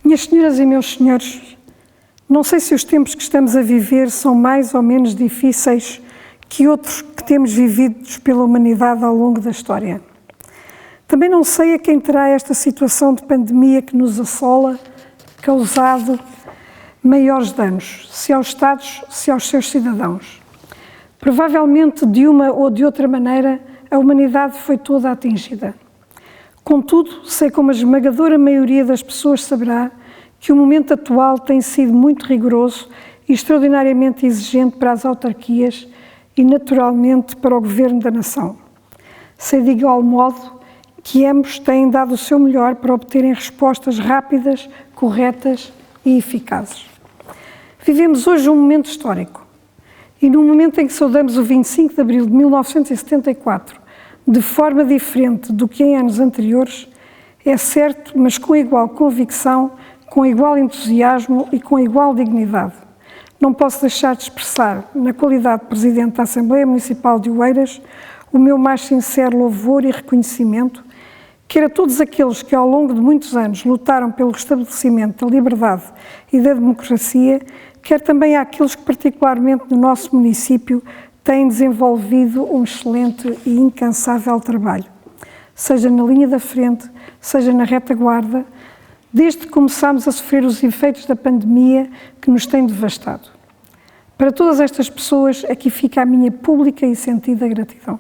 Minhas senhoras e meus senhores, não sei se os tempos que estamos a viver são mais ou menos difíceis que outros que temos vividos pela humanidade ao longo da história. Também não sei a quem terá esta situação de pandemia que nos assola causado maiores danos, se aos Estados, se aos seus cidadãos. Provavelmente, de uma ou de outra maneira, a humanidade foi toda atingida. Contudo, sei como a esmagadora maioria das pessoas saberá que o momento atual tem sido muito rigoroso e extraordinariamente exigente para as autarquias e, naturalmente, para o governo da nação. Sei de igual modo que ambos têm dado o seu melhor para obterem respostas rápidas, corretas e eficazes. Vivemos hoje um momento histórico e no momento em que saudamos o 25 de abril de 1974, de forma diferente do que em anos anteriores, é certo, mas com igual convicção, com igual entusiasmo e com igual dignidade. Não posso deixar de expressar, na qualidade de Presidente da Assembleia Municipal de Oeiras, o meu mais sincero louvor e reconhecimento, quer a todos aqueles que ao longo de muitos anos lutaram pelo restabelecimento da liberdade e da democracia, quer também àqueles que particularmente no nosso município têm desenvolvido um excelente e incansável trabalho, seja na linha da frente, seja na retaguarda, desde que começámos a sofrer os efeitos da pandemia que nos tem devastado. Para todas estas pessoas, aqui fica a minha pública e sentida gratidão.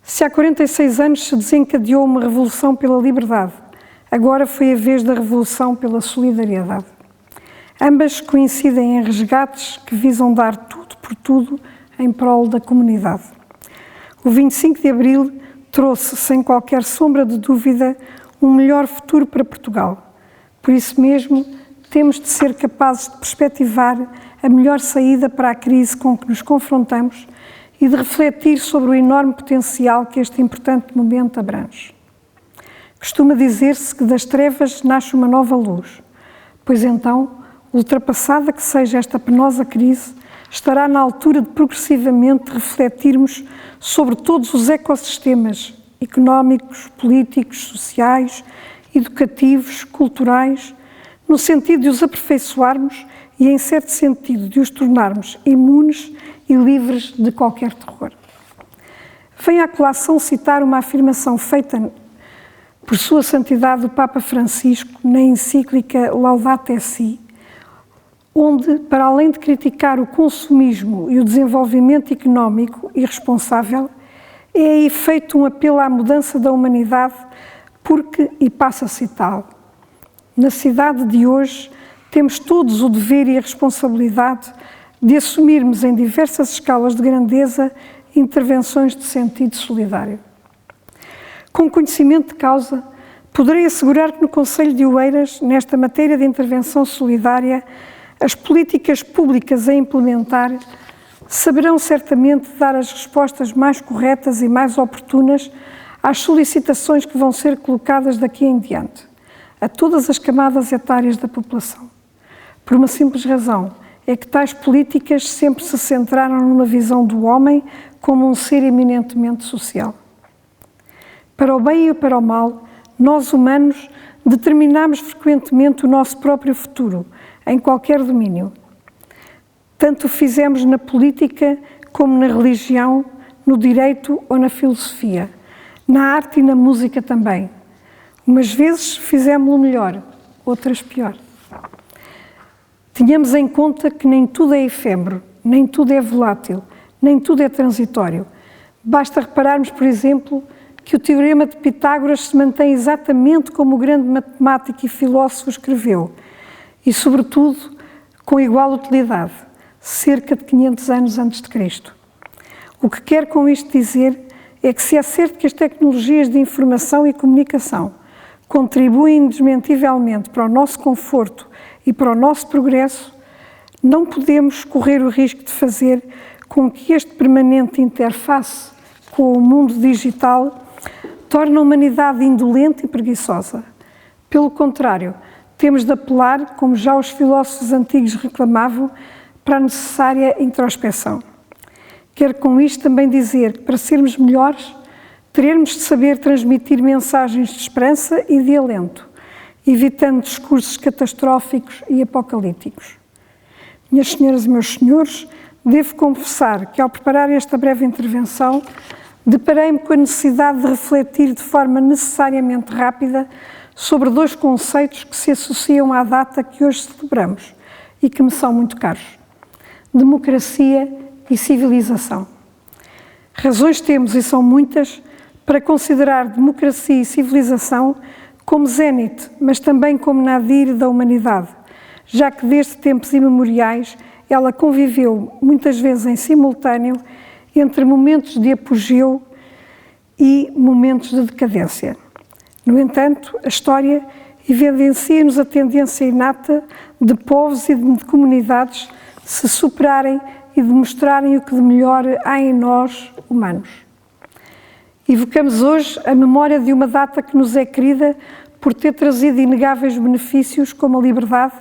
Se há 46 anos se desencadeou uma revolução pela liberdade, agora foi a vez da revolução pela solidariedade. Ambas coincidem em resgates que visam dar tudo por tudo em prol da comunidade. O 25 de Abril trouxe, sem qualquer sombra de dúvida, um melhor futuro para Portugal. Por isso mesmo, temos de ser capazes de perspectivar a melhor saída para a crise com que nos confrontamos e de refletir sobre o enorme potencial que este importante momento abrange. Costuma dizer-se que das trevas nasce uma nova luz, pois então, ultrapassada que seja esta penosa crise, estará na altura de progressivamente refletirmos sobre todos os ecossistemas económicos, políticos, sociais, educativos, culturais, no sentido de os aperfeiçoarmos e, em certo sentido, de os tornarmos imunes e livres de qualquer terror. Venho à colação citar uma afirmação feita por Sua Santidade o Papa Francisco na encíclica Laudato Si, onde, para além de criticar o consumismo e o desenvolvimento económico irresponsável, é aí feito um apelo à mudança da humanidade porque, e passo a citá-lo, na cidade de hoje temos todos o dever e a responsabilidade de assumirmos em diversas escalas de grandeza intervenções de sentido solidário. Com conhecimento de causa, poderei assegurar que no Concelho de Oeiras, nesta matéria de intervenção solidária, as políticas públicas a implementar saberão certamente dar as respostas mais corretas e mais oportunas às solicitações que vão ser colocadas daqui em diante, a todas as camadas etárias da população. Por uma simples razão, é que tais políticas sempre se centraram numa visão do homem como um ser eminentemente social. Para o bem e para o mal, nós humanos determinamos frequentemente o nosso próprio futuro, em qualquer domínio. Tanto o fizemos na política como na religião, no direito ou na filosofia, na arte e na música também. Umas vezes fizemos-lo melhor, outras pior. Tenhamos em conta que nem tudo é efêmero, nem tudo é volátil, nem tudo é transitório. Basta repararmos, por exemplo, que o Teorema de Pitágoras se mantém exatamente como o grande matemático e filósofo escreveu, e, sobretudo, com igual utilidade, cerca de 500 anos antes de Cristo. O que quero com isto dizer é que, se é certo que as tecnologias de informação e comunicação contribuem indesmentivelmente para o nosso conforto e para o nosso progresso, não podemos correr o risco de fazer com que este permanente interface com o mundo digital torne a humanidade indolente e preguiçosa. Pelo contrário, temos de apelar, como já os filósofos antigos reclamavam, para a necessária introspeção. Quero com isto também dizer que, para sermos melhores, teremos de saber transmitir mensagens de esperança e de alento, evitando discursos catastróficos e apocalípticos. Minhas senhoras e meus senhores, devo confessar que, ao preparar esta breve intervenção, deparei-me com a necessidade de refletir de forma necessariamente rápida sobre dois conceitos que se associam à data que hoje celebramos e que me são muito caros: democracia e civilização. Razões temos, e são muitas, para considerar democracia e civilização como zénite, mas também como nadir da humanidade, já que desde tempos imemoriais ela conviveu muitas vezes em simultâneo entre momentos de apogeu e momentos de decadência. No entanto, a história evidencia-nos a tendência inata de povos e de comunidades se superarem e demonstrarem o que de melhor há em nós, humanos. Evocamos hoje a memória de uma data que nos é querida por ter trazido inegáveis benefícios como a liberdade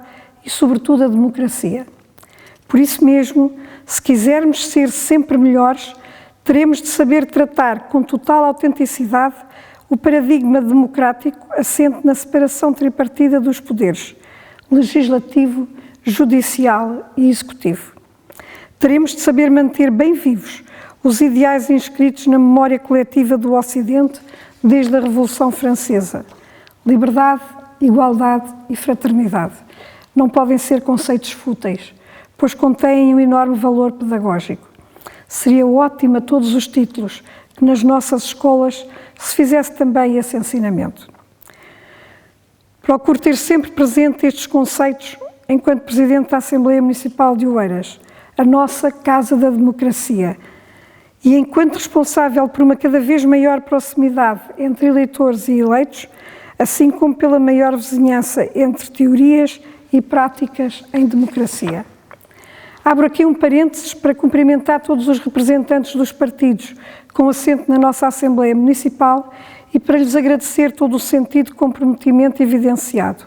e, sobretudo, a democracia. Por isso mesmo, se quisermos ser sempre melhores, teremos de saber tratar com total autenticidade o paradigma democrático assente na separação tripartida dos poderes, legislativo, judicial e executivo. Teremos de saber manter bem vivos os ideais inscritos na memória coletiva do Ocidente desde a Revolução Francesa: liberdade, igualdade e fraternidade. Não podem ser conceitos fúteis, pois contêm um enorme valor pedagógico. Seria ótimo a todos os títulos que nas nossas escolas se fizesse também esse ensinamento. Procuro ter sempre presente estes conceitos enquanto Presidente da Assembleia Municipal de Oeiras, a nossa Casa da Democracia, e enquanto responsável por uma cada vez maior proximidade entre eleitores e eleitos, assim como pela maior vizinhança entre teorias e práticas em democracia. Abro aqui um parênteses para cumprimentar todos os representantes dos partidos com assento na nossa Assembleia Municipal e para lhes agradecer todo o sentido de comprometimento evidenciado.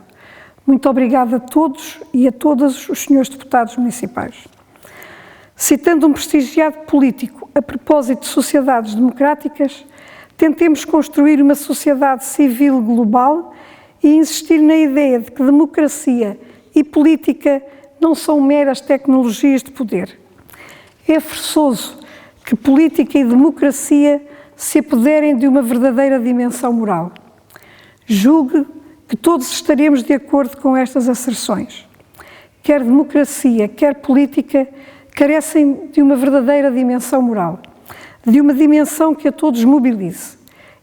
Muito obrigada a todos e a todos os senhores deputados municipais. Citando um prestigiado político a propósito de sociedades democráticas, tentemos construir uma sociedade civil global e insistir na ideia de que democracia e política não são meras tecnologias de poder. É forçoso que política e democracia se apoderem de uma verdadeira dimensão moral. Julgue que todos estaremos de acordo com estas asserções. Quer democracia, quer política, carecem de uma verdadeira dimensão moral, de uma dimensão que a todos mobilize.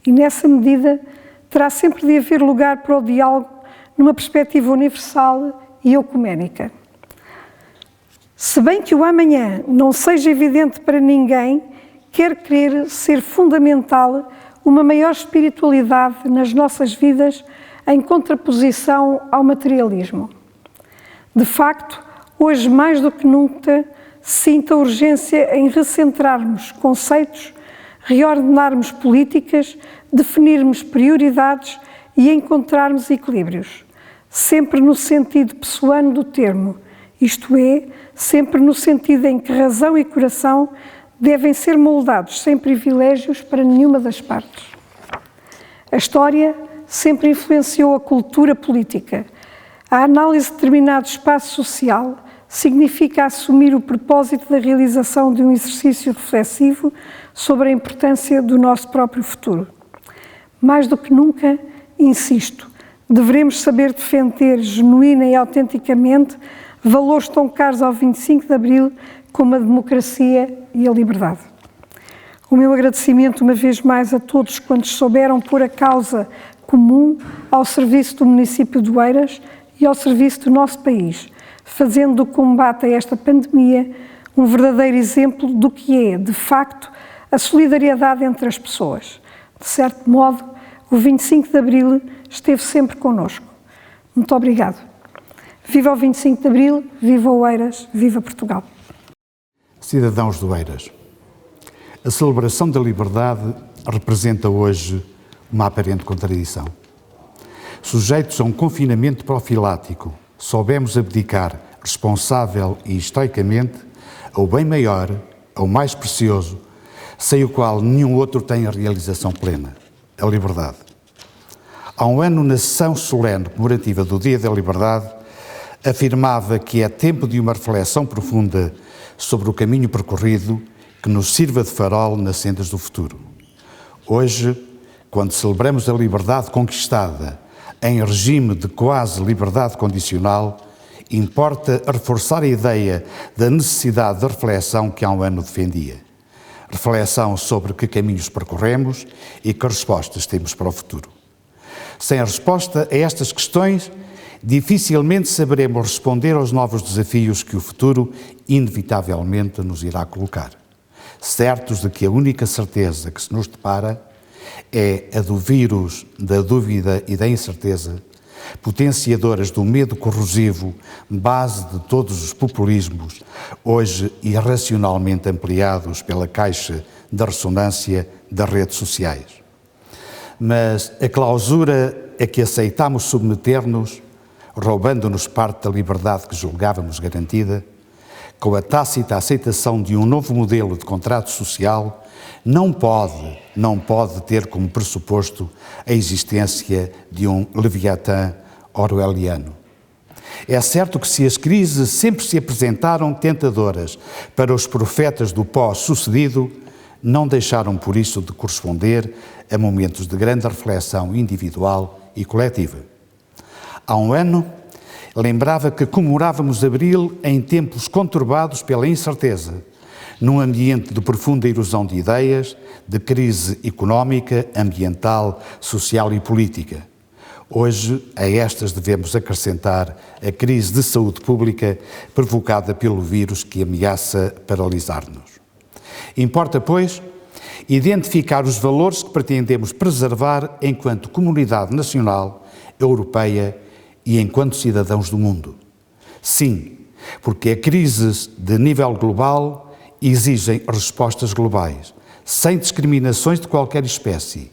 E nessa medida terá sempre de haver lugar para o diálogo numa perspectiva universal e ecuménica. Se bem que o amanhã não seja evidente para ninguém, quer crer ser fundamental uma maior espiritualidade nas nossas vidas em contraposição ao materialismo. De facto, hoje mais do que nunca, sinto a urgência em recentrarmos conceitos, reordenarmos políticas, definirmos prioridades e encontrarmos equilíbrios, sempre no sentido pessoano do termo, isto é, sempre no sentido em que razão e coração devem ser moldados sem privilégios para nenhuma das partes. A história sempre influenciou a cultura política. A análise de determinado espaço social significa assumir o propósito da realização de um exercício reflexivo sobre a importância do nosso próprio futuro. Mais do que nunca, insisto, devemos saber defender genuína e autenticamente valores tão caros ao 25 de Abril como a democracia e a liberdade. O meu agradecimento uma vez mais a todos quantos souberam pôr a causa comum ao serviço do município de Oeiras e ao serviço do nosso país, fazendo do combate a esta pandemia um verdadeiro exemplo do que é, de facto, a solidariedade entre as pessoas. De certo modo, o 25 de Abril esteve sempre connosco. Muito obrigado. Viva o 25 de Abril, viva Oeiras, viva Portugal. Cidadãos de Oeiras, a celebração da liberdade representa hoje uma aparente contradição. Sujeitos a um confinamento profilático, soubemos abdicar responsável e estoicamente ao bem maior, ao mais precioso, sem o qual nenhum outro tem a realização plena, a liberdade. Há um ano, na sessão solene comemorativa do Dia da Liberdade, afirmava que é tempo de uma reflexão profunda sobre o caminho percorrido que nos sirva de farol nas sendas do futuro. Hoje, quando celebramos a liberdade conquistada em regime de quase liberdade condicional, importa reforçar a ideia da necessidade de reflexão que há um ano defendia. Reflexão sobre que caminhos percorremos e que respostas temos para o futuro. Sem a resposta a estas questões, dificilmente saberemos responder aos novos desafios que o futuro inevitavelmente nos irá colocar. Certos de que a única certeza que se nos depara é a do vírus, da dúvida e da incerteza, potenciadoras do medo corrosivo, base de todos os populismos, hoje irracionalmente ampliados pela caixa de ressonância das redes sociais. Mas a clausura a que aceitámos submeter-nos, roubando-nos parte da liberdade que julgávamos garantida, com a tácita aceitação de um novo modelo de contrato social, não pode ter como pressuposto a existência de um Leviatã orwelliano. É certo que se as crises sempre se apresentaram tentadoras para os profetas do pós-sucedido, não deixaram por isso de corresponder a momentos de grande reflexão individual e coletiva. Há um ano, lembrava que comemorávamos Abril em tempos conturbados pela incerteza, num ambiente de profunda erosão de ideias, de crise económica, ambiental, social e política. Hoje, a estas devemos acrescentar a crise de saúde pública provocada pelo vírus que ameaça paralisar-nos. Importa, pois, identificar os valores que pretendemos preservar enquanto comunidade nacional, europeia e enquanto cidadãos do mundo. Sim, porque as crises de nível global exigem respostas globais, sem discriminações de qualquer espécie,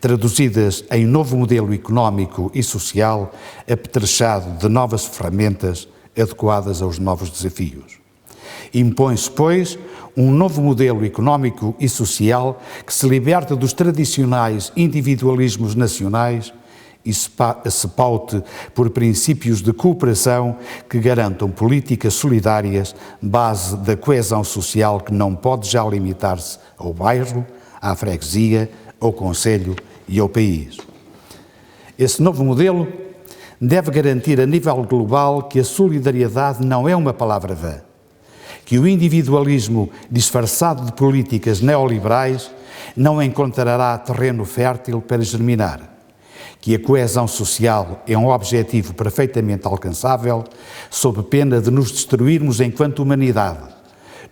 traduzidas em novo modelo económico e social apetrechado de novas ferramentas adequadas aos novos desafios. Impõe-se, pois, um novo modelo económico e social que se liberta dos tradicionais individualismos nacionais e se paute por princípios de cooperação que garantam políticas solidárias, base da coesão social que não pode já limitar-se ao bairro, à freguesia, ao concelho e ao país. Esse novo modelo deve garantir a nível global que a solidariedade não é uma palavra vã, que o individualismo disfarçado de políticas neoliberais não encontrará terreno fértil para germinar, que a coesão social é um objetivo perfeitamente alcançável, sob pena de nos destruirmos enquanto humanidade,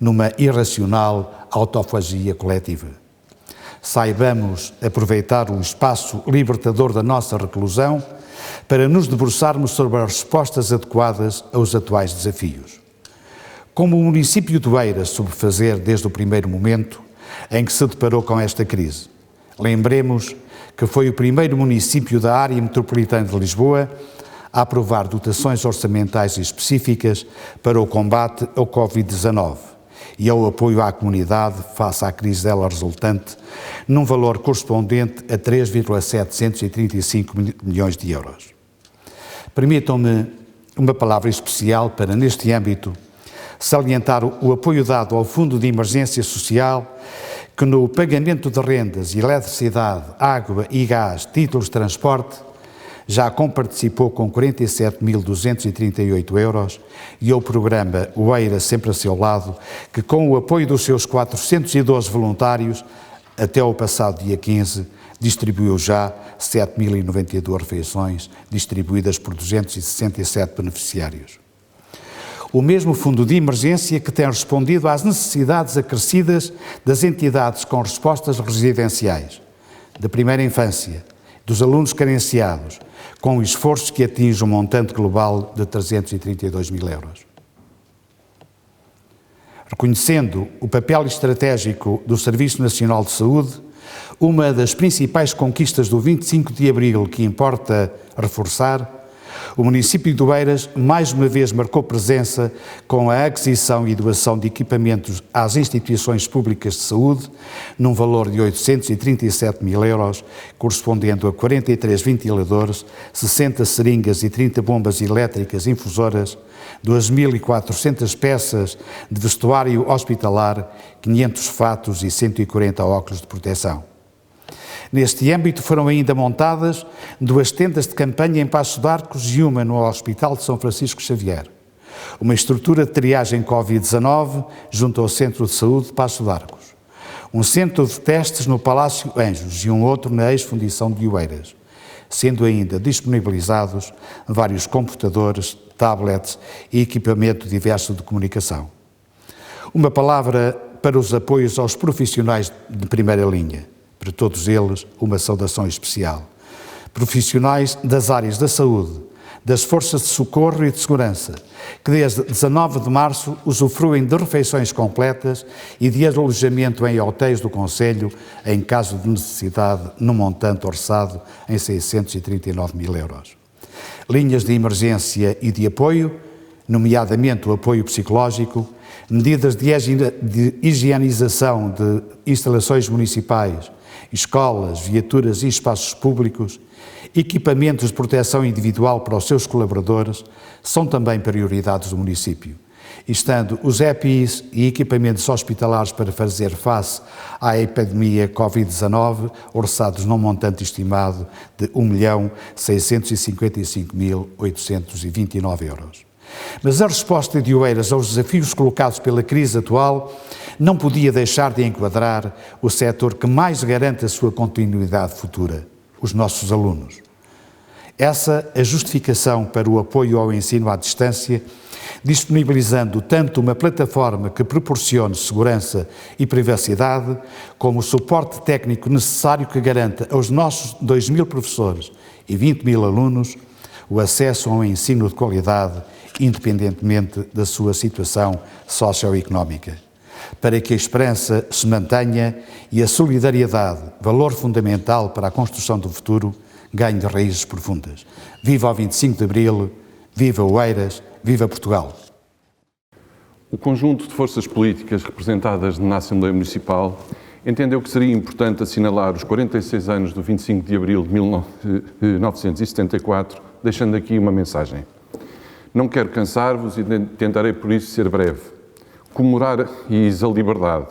numa irracional autofagia coletiva. Saibamos aproveitar o espaço libertador da nossa reclusão para nos debruçarmos sobre as respostas adequadas aos atuais desafios. Como o município de Oeiras soube fazer desde o primeiro momento em que se deparou com esta crise. Lembremos que foi o primeiro município da área metropolitana de Lisboa a aprovar dotações orçamentais específicas para o combate ao Covid-19 e ao apoio à comunidade face à crise dela resultante, num valor correspondente a 3,735 milhões de euros. Permitam-me uma palavra especial para, neste âmbito, salientar o apoio dado ao Fundo de Emergência Social, que no pagamento de rendas, eletricidade, água e gás, títulos de transporte, já comparticipou com 47.238 euros, e ao programa Oeiras Sempre a Seu Lado, que com o apoio dos seus 412 voluntários, até ao passado dia 15, distribuiu já 7.092 refeições, distribuídas por 267 beneficiários. O mesmo Fundo de Emergência que tem respondido às necessidades acrescidas das entidades com respostas residenciais, da primeira infância, dos alunos carenciados, com esforços que atingem um montante global de 332 mil euros. Reconhecendo o papel estratégico do Serviço Nacional de Saúde, uma das principais conquistas do 25 de Abril que importa reforçar O município de Oeiras mais uma vez marcou presença com a aquisição e doação de equipamentos às instituições públicas de saúde, num valor de 837 mil euros, correspondendo a 43 ventiladores, 60 seringas e 30 bombas elétricas infusoras, 2.400 peças de vestuário hospitalar, 500 fatos e 140 óculos de proteção. Neste âmbito foram ainda montadas 2 tendas de campanha em Paços de Arcos e uma no Hospital de São Francisco Xavier. Uma estrutura de triagem Covid-19 junto ao Centro de Saúde de Paços de Arcos. Um centro de testes no Palácio Anjos e um outro na ex-fundição de Oeiras, sendo ainda disponibilizados vários computadores, tablets e equipamento diverso de comunicação. Uma palavra para os apoios aos profissionais de primeira linha. Para todos eles, uma saudação especial. Profissionais das áreas da saúde, das forças de socorro e de segurança, que desde 19 de março usufruem de refeições completas e de alojamento em hotéis do Conselho, em caso de necessidade, num montante orçado em 639 mil euros. Linhas de emergência e de apoio, nomeadamente o apoio psicológico, medidas de higienização de instalações municipais, escolas, viaturas e espaços públicos, equipamentos de proteção individual para os seus colaboradores, são também prioridades do município. Estando os EPIs e equipamentos hospitalares para fazer face à epidemia Covid-19, orçados num montante estimado de 1.655.829 euros. Mas a resposta de Oeiras aos desafios colocados pela crise atual não podia deixar de enquadrar o setor que mais garante a sua continuidade futura, os nossos alunos. Essa é a justificação para o apoio ao ensino à distância, disponibilizando tanto uma plataforma que proporcione segurança e privacidade, como o suporte técnico necessário que garanta aos nossos 2.000 professores e 20.000 alunos o acesso a um ensino de qualidade, independentemente da sua situação socioeconómica, para que a esperança se mantenha e a solidariedade, valor fundamental para a construção do futuro, ganhe raízes profundas. Viva o 25 de Abril, viva Oeiras, viva Portugal! O conjunto de forças políticas representadas na Assembleia Municipal entendeu que seria importante assinalar os 46 anos do 25 de Abril de 1974, deixando aqui uma mensagem. Não quero cansar-vos e tentarei por isso ser breve. Comemorar a liberdade,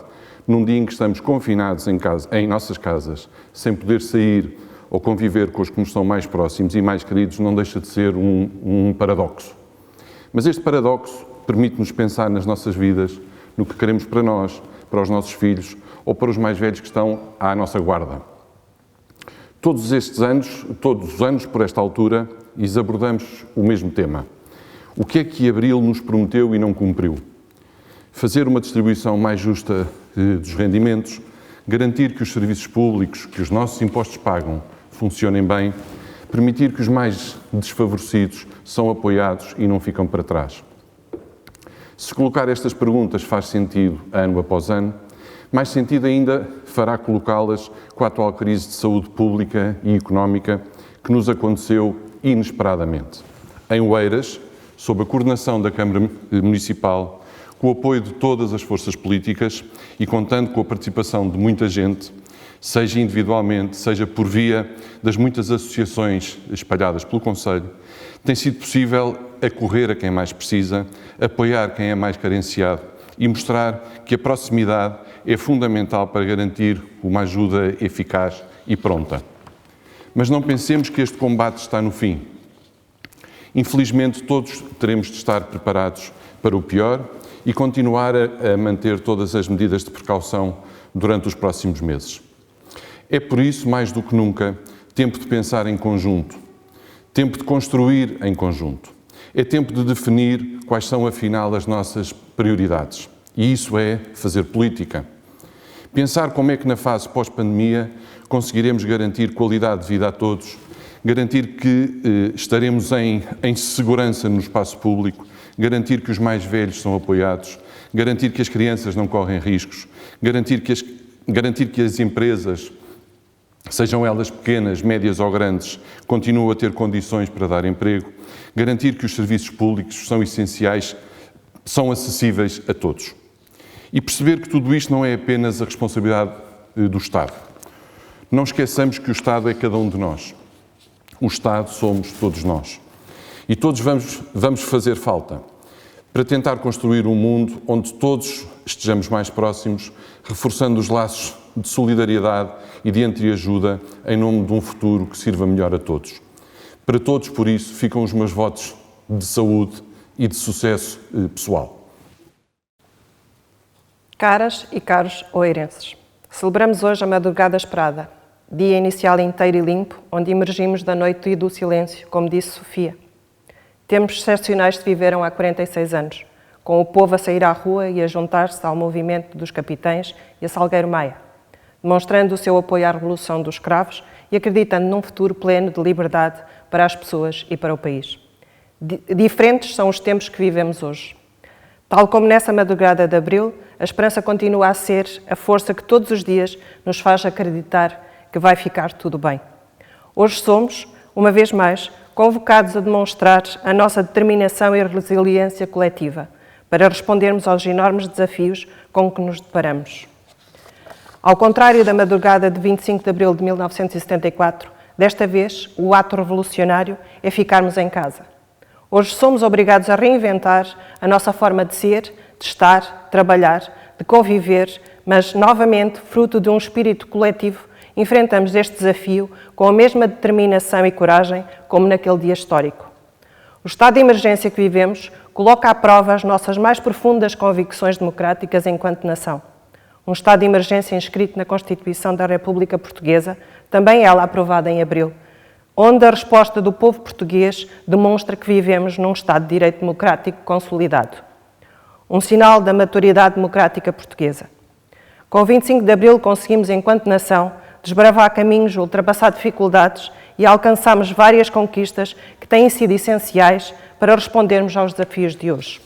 num dia em que estamos confinados em nossas casas, sem poder sair ou conviver com os que nos são mais próximos e mais queridos, não deixa de ser um paradoxo. Mas este paradoxo permite-nos pensar nas nossas vidas, no que queremos para nós, para os nossos filhos ou para os mais velhos que estão à nossa guarda. Todos os anos, por esta altura, abordamos o mesmo tema. O que é que Abril nos prometeu e não cumpriu? Fazer uma distribuição mais justa dos rendimentos, garantir que os serviços públicos que os nossos impostos pagam funcionem bem, permitir que os mais desfavorecidos são apoiados e não ficam para trás. Se colocar estas perguntas faz sentido ano após ano, mais sentido ainda fará colocá-las com a atual crise de saúde pública e económica que nos aconteceu inesperadamente. Em Oeiras, sob a coordenação da Câmara Municipal, com o apoio de todas as forças políticas e contando com a participação de muita gente, seja individualmente, seja por via das muitas associações espalhadas pelo Conselho, tem sido possível acorrer a quem mais precisa, apoiar quem é mais carenciado e mostrar que a proximidade é fundamental para garantir uma ajuda eficaz e pronta. Mas não pensemos que este combate está no fim. Infelizmente, todos teremos de estar preparados para o pior e continuar a manter todas as medidas de precaução durante os próximos meses. É por isso, mais do que nunca, tempo de pensar em conjunto, tempo de construir em conjunto. É tempo de definir quais são, afinal, as nossas prioridades. E isso é fazer política. Pensar como é que na fase pós-pandemia conseguiremos garantir qualidade de vida a todos, garantir que estaremos em segurança no espaço público, garantir que os mais velhos são apoiados, garantir que as crianças não correm riscos, garantir que as empresas sejam elas pequenas, médias ou grandes, continuam a ter condições para dar emprego, garantir que os serviços públicos são essenciais, são acessíveis a todos. E perceber que tudo isto não é apenas a responsabilidade do Estado. Não esqueçamos que o Estado é cada um de nós. O Estado somos todos nós. E todos vamos fazer falta para tentar construir um mundo onde todos estejamos mais próximos, reforçando os laços de solidariedade e de entreajuda em nome de um futuro que sirva melhor a todos. Para todos, por isso, ficam os meus votos de saúde e de sucesso pessoal. Caras e caros oeirenses, celebramos hoje a madrugada esperada, dia inicial inteiro e limpo, onde emergimos da noite e do silêncio, como disse Sofia. Tempos excepcionais se viveram há 46 anos, com o povo a sair à rua e a juntar-se ao movimento dos capitães e a Salgueiro Maia, demonstrando o seu apoio à revolução dos escravos e acreditando num futuro pleno de liberdade para as pessoas e para o país. Diferentes são os tempos que vivemos hoje. Tal como nessa madrugada de abril, a esperança continua a ser a força que todos os dias nos faz acreditar que vai ficar tudo bem. Hoje somos, uma vez mais, convocados a demonstrar a nossa determinação e resiliência coletiva para respondermos aos enormes desafios com que nos deparamos. Ao contrário da madrugada de 25 de abril de 1974, desta vez o ato revolucionário é ficarmos em casa. Hoje somos obrigados a reinventar a nossa forma de ser, de estar, trabalhar, de conviver, mas, novamente, fruto de um espírito coletivo, enfrentamos este desafio com a mesma determinação e coragem como naquele dia histórico. O estado de emergência que vivemos coloca à prova as nossas mais profundas convicções democráticas enquanto nação. Um estado de emergência inscrito na Constituição da República Portuguesa, também ela aprovada em abril, onde a resposta do povo português demonstra que vivemos num Estado de Direito democrático consolidado. Um sinal da maturidade democrática portuguesa. Com 25 de abril conseguimos, enquanto nação, desbravar caminhos, ultrapassar dificuldades e alcançarmos várias conquistas que têm sido essenciais para respondermos aos desafios de hoje.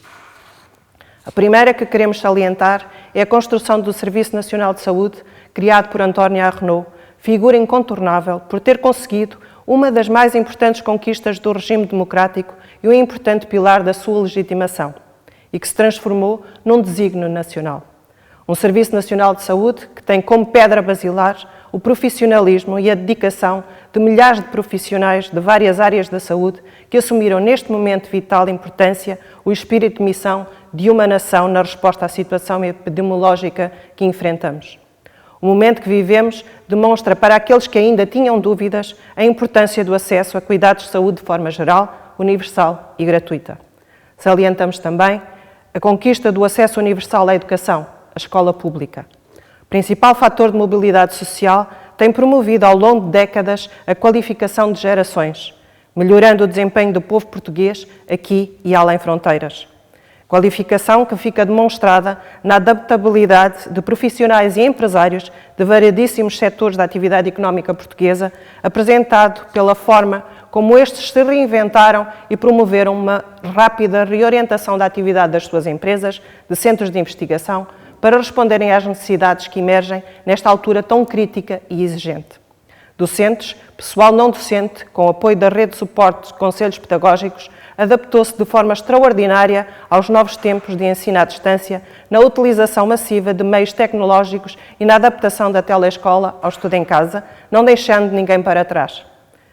A primeira que queremos salientar é a construção do Serviço Nacional de Saúde, criado por António Arnaud, figura incontornável por ter conseguido uma das mais importantes conquistas do regime democrático e um importante pilar da sua legitimação, e que se transformou num desígnio nacional. Um Serviço Nacional de Saúde que tem como pedra basilar o profissionalismo e a dedicação de milhares de profissionais de várias áreas da saúde que assumiram neste momento de vital importância o espírito de missão de uma nação na resposta à situação epidemiológica que enfrentamos. O momento que vivemos demonstra para aqueles que ainda tinham dúvidas a importância do acesso a cuidados de saúde de forma geral, universal e gratuita. Salientamos também a conquista do acesso universal à educação, a escola pública. O principal fator de mobilidade social tem promovido ao longo de décadas a qualificação de gerações, melhorando o desempenho do povo português aqui e além fronteiras. Qualificação que fica demonstrada na adaptabilidade de profissionais e empresários de variedíssimos setores da atividade económica portuguesa, apresentado pela forma como estes se reinventaram e promoveram uma rápida reorientação da atividade das suas empresas, de centros de investigação, para responderem às necessidades que emergem nesta altura tão crítica e exigente. Docentes, pessoal não docente, com apoio da rede de suporte de conselhos pedagógicos, adaptou-se de forma extraordinária aos novos tempos de ensino à distância, na utilização massiva de meios tecnológicos e na adaptação da teleescola ao estudo em casa, não deixando ninguém para trás.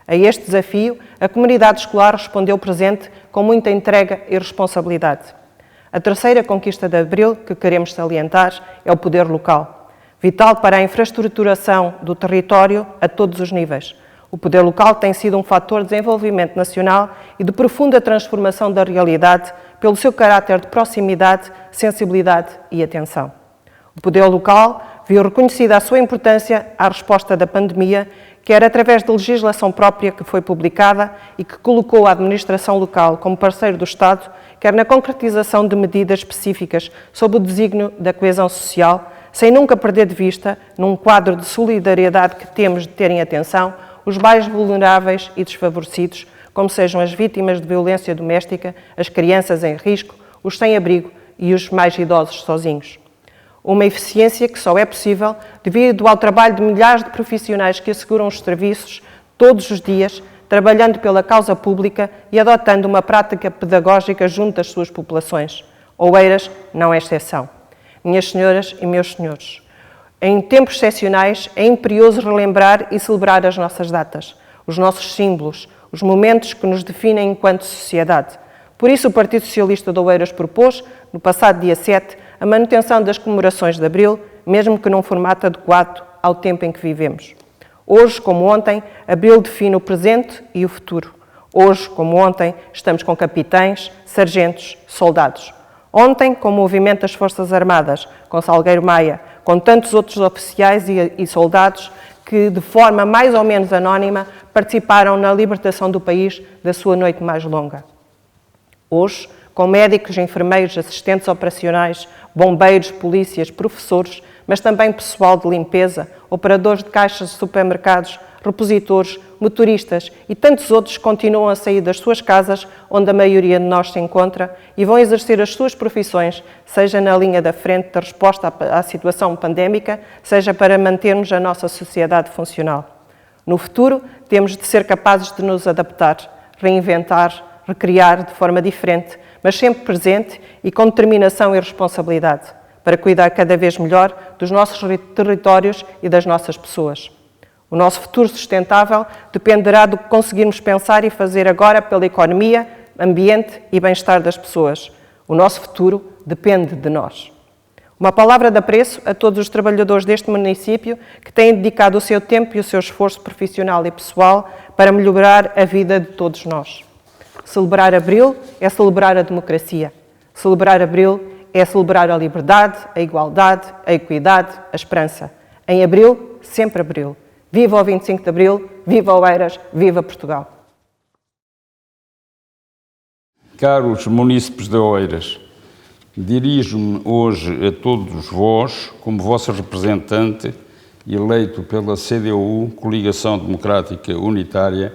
A este desafio, a comunidade escolar respondeu presente com muita entrega e responsabilidade. A terceira conquista de abril que queremos salientar é o poder local, vital para a infraestruturação do território a todos os níveis. O poder local tem sido um fator de desenvolvimento nacional e de profunda transformação da realidade pelo seu caráter de proximidade, sensibilidade e atenção. O poder local viu reconhecida a sua importância à resposta da pandemia, quer através de legislação própria que foi publicada e que colocou a administração local como parceiro do Estado, quer na concretização de medidas específicas sob o desígnio da coesão social, sem nunca perder de vista, num quadro de solidariedade que temos de ter em atenção, os mais vulneráveis e desfavorecidos, como sejam as vítimas de violência doméstica, as crianças em risco, os sem-abrigo e os mais idosos sozinhos. Uma eficiência que só é possível devido ao trabalho de milhares de profissionais que asseguram os serviços todos os dias, trabalhando pela causa pública e adotando uma prática pedagógica junto às suas populações. Oeiras não é exceção. Minhas senhoras e meus senhores, em tempos excepcionais é imperioso relembrar e celebrar as nossas datas, os nossos símbolos, os momentos que nos definem enquanto sociedade. Por isso, o Partido Socialista de Oeiras propôs, no passado dia 7, a manutenção das comemorações de Abril, mesmo que num formato adequado ao tempo em que vivemos. Hoje, como ontem, Abril define o presente e o futuro. Hoje, como ontem, estamos com capitães, sargentos, soldados. Ontem, com o movimento das Forças Armadas, com Salgueiro Maia, com tantos outros oficiais e soldados que, de forma mais ou menos anónima, participaram na libertação do país da sua noite mais longa. Hoje, com médicos, enfermeiros, assistentes operacionais, bombeiros, polícias, professores, mas também pessoal de limpeza, operadores de caixas de supermercados, repositores, motoristas e tantos outros continuam a sair das suas casas, onde a maioria de nós se encontra, e vão exercer as suas profissões, seja na linha da frente da resposta à situação pandémica, seja para mantermos a nossa sociedade funcional. No futuro, temos de ser capazes de nos adaptar, reinventar, recriar de forma diferente, mas sempre presente e com determinação e responsabilidade, para cuidar cada vez melhor dos nossos territórios e das nossas pessoas. O nosso futuro sustentável dependerá do que conseguirmos pensar e fazer agora pela economia, ambiente e bem-estar das pessoas. O nosso futuro depende de nós. Uma palavra de apreço a todos os trabalhadores deste município que têm dedicado o seu tempo e o seu esforço profissional e pessoal para melhorar a vida de todos nós. Celebrar Abril é celebrar a democracia. Celebrar Abril é celebrar a liberdade, a igualdade, a equidade, a esperança. Em Abril, sempre Abril. Viva o 25 de Abril, viva Oeiras, viva Portugal. Caros munícipes de Oeiras, dirijo-me hoje a todos vós, como vosso representante, eleito pela CDU, Coligação Democrática Unitária,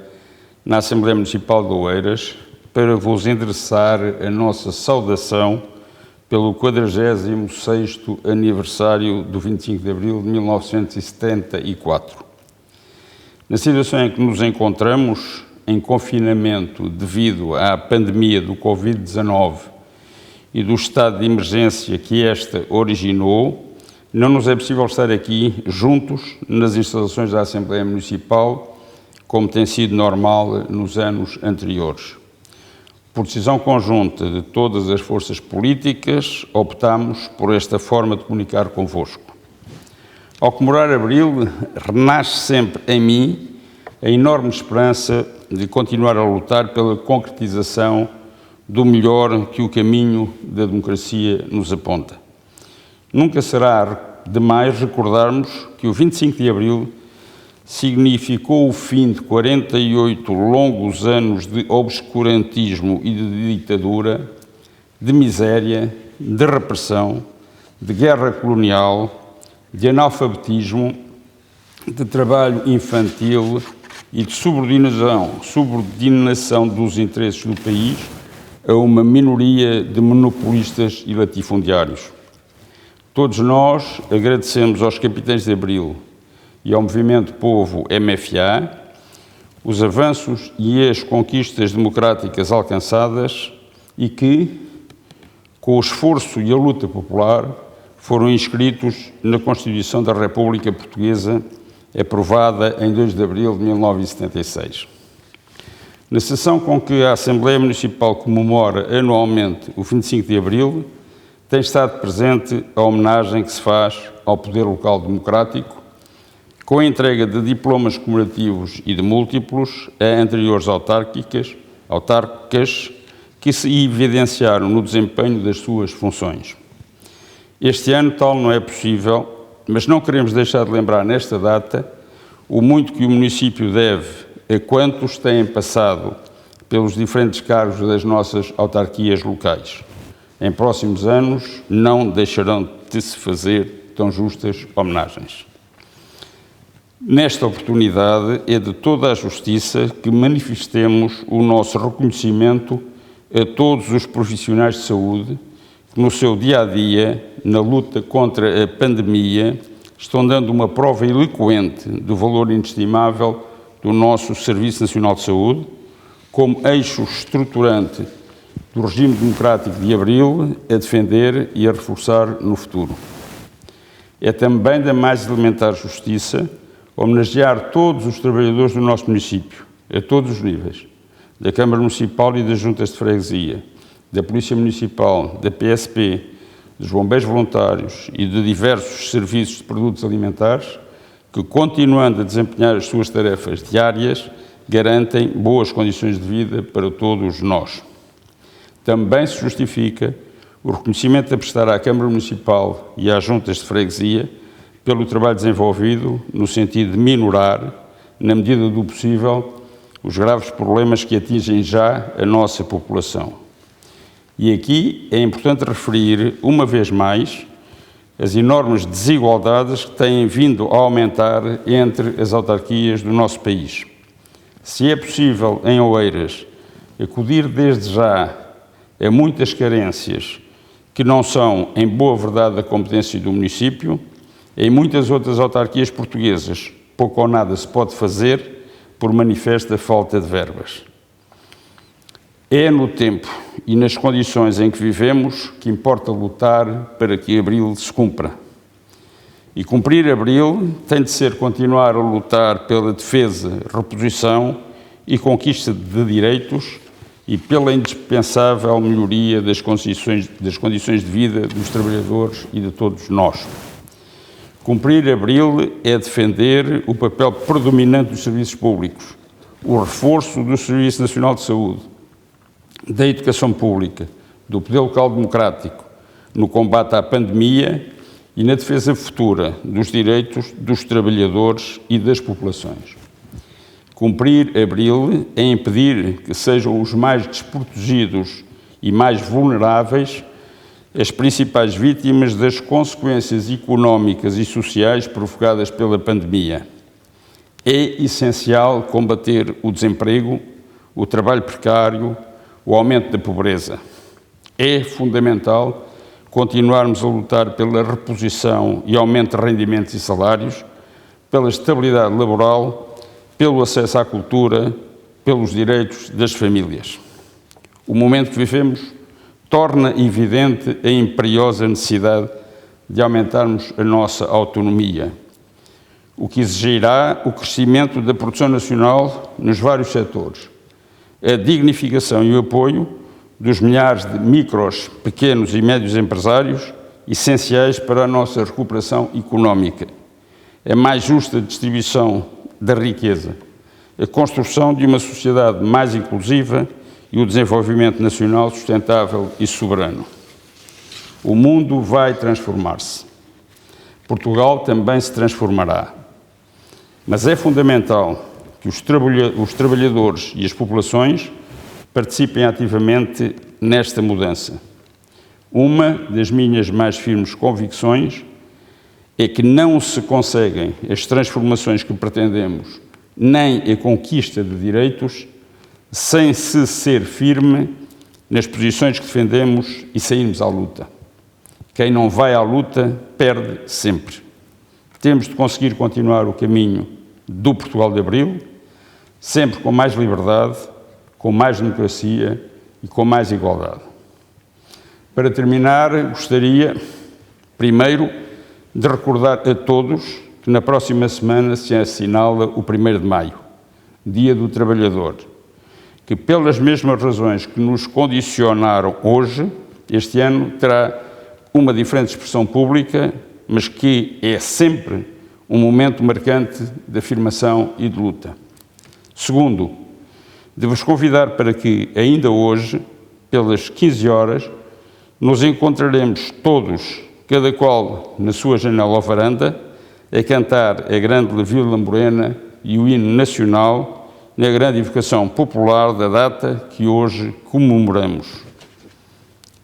na Assembleia Municipal de Oeiras, para vos endereçar a nossa saudação pelo 46º aniversário do 25 de Abril de 1974. Na situação em que nos encontramos, em confinamento devido à pandemia do Covid-19 e do estado de emergência que esta originou, não nos é possível estar aqui juntos nas instalações da Assembleia Municipal, como tem sido normal nos anos anteriores. Por decisão conjunta de todas as forças políticas, optamos por esta forma de comunicar convosco. Ao comemorar Abril, renasce sempre em mim a enorme esperança de continuar a lutar pela concretização do melhor que o caminho da democracia nos aponta. Nunca será demais recordarmos que o 25 de Abril significou o fim de 48 longos anos de obscurantismo e de ditadura, de miséria, de repressão, de guerra colonial, de analfabetismo, de trabalho infantil e de subordinação dos interesses do país a uma minoria de monopolistas e latifundiários. Todos nós agradecemos aos capitães de Abril e ao Movimento Povo MFA os avanços e as conquistas democráticas alcançadas e que, com o esforço e a luta popular, foram inscritos na Constituição da República Portuguesa, aprovada em 2 de abril de 1976. Na sessão com que a Assembleia Municipal comemora anualmente o 25 de abril, tem estado presente a homenagem que se faz ao poder local democrático, com a entrega de diplomas comemorativos e de múltiplos a anteriores autárquicas que se evidenciaram no desempenho das suas funções. Este ano tal não é possível, mas não queremos deixar de lembrar nesta data o muito que o município deve a quantos têm passado pelos diferentes cargos das nossas autarquias locais. Em próximos anos não deixarão de se fazer tão justas homenagens. Nesta oportunidade é de toda a justiça que manifestemos o nosso reconhecimento a todos os profissionais de saúde que que no seu dia-a-dia, na luta contra a pandemia, estão dando uma prova eloquente do valor inestimável do nosso Serviço Nacional de Saúde, como eixo estruturante do regime democrático de Abril, a defender e a reforçar no futuro. É também da mais elementar justiça homenagear todos os trabalhadores do nosso município, a todos os níveis, da Câmara Municipal e das Juntas de Freguesia, da Polícia Municipal, da PSP, dos bombeiros voluntários e de diversos serviços de produtos alimentares, que, continuando a desempenhar as suas tarefas diárias, garantem boas condições de vida para todos nós. Também se justifica o reconhecimento a prestar à Câmara Municipal e às Juntas de Freguesia pelo trabalho desenvolvido no sentido de minorar, na medida do possível, os graves problemas que atingem já a nossa população. E aqui é importante referir, uma vez mais, as enormes desigualdades que têm vindo a aumentar entre as autarquias do nosso país. Se é possível, em Oeiras, acudir desde já a muitas carências que não são, em boa verdade, da competência do município, em muitas outras autarquias portuguesas, pouco ou nada se pode fazer por manifesta falta de verbas. É no tempo e nas condições em que vivemos que importa lutar para que Abril se cumpra. E cumprir Abril tem de ser continuar a lutar pela defesa, reposição e conquista de direitos e pela indispensável melhoria das condições de vida dos trabalhadores e de todos nós. Cumprir Abril é defender o papel predominante dos serviços públicos, o reforço do Serviço Nacional de Saúde, da educação pública, do poder local democrático, no combate à pandemia e na defesa futura dos direitos dos trabalhadores e das populações. Cumprir Abril é impedir que sejam os mais desprotegidos e mais vulneráveis as principais vítimas das consequências económicas e sociais provocadas pela pandemia. É essencial combater o desemprego, o trabalho precário, o aumento da pobreza. É fundamental continuarmos a lutar pela reposição e aumento de rendimentos e salários, pela estabilidade laboral, pelo acesso à cultura, pelos direitos das famílias. O momento que vivemos torna evidente a imperiosa necessidade de aumentarmos a nossa autonomia, o que exigirá o crescimento da produção nacional nos vários setores, a dignificação e o apoio dos milhares de micros, pequenos e médios empresários, essenciais para a nossa recuperação económica, a mais justa distribuição da riqueza, a construção de uma sociedade mais inclusiva e o desenvolvimento nacional sustentável e soberano. O mundo vai transformar-se. Portugal também se transformará. Mas é fundamental que os trabalhadores e as populações participem ativamente nesta mudança. Uma das minhas mais firmes convicções é que não se conseguem as transformações que pretendemos, nem a conquista de direitos, sem se ser firme nas posições que defendemos e sairmos à luta. Quem não vai à luta perde sempre. Temos de conseguir continuar o caminho do Portugal de Abril, sempre com mais liberdade, com mais democracia e com mais igualdade. Para terminar, gostaria, primeiro, de recordar a todos que na próxima semana se assinala o 1º de maio, Dia do Trabalhador, que pelas mesmas razões que nos condicionaram hoje, este ano terá uma diferente expressão pública, mas que é sempre um momento marcante de afirmação e de luta. Segundo, de vos convidar para que, ainda hoje, pelas 15 horas, nos encontraremos todos, cada qual na sua janela ou varanda, a cantar a grande Vila Morena e o hino nacional na grande evocação popular da data que hoje comemoramos.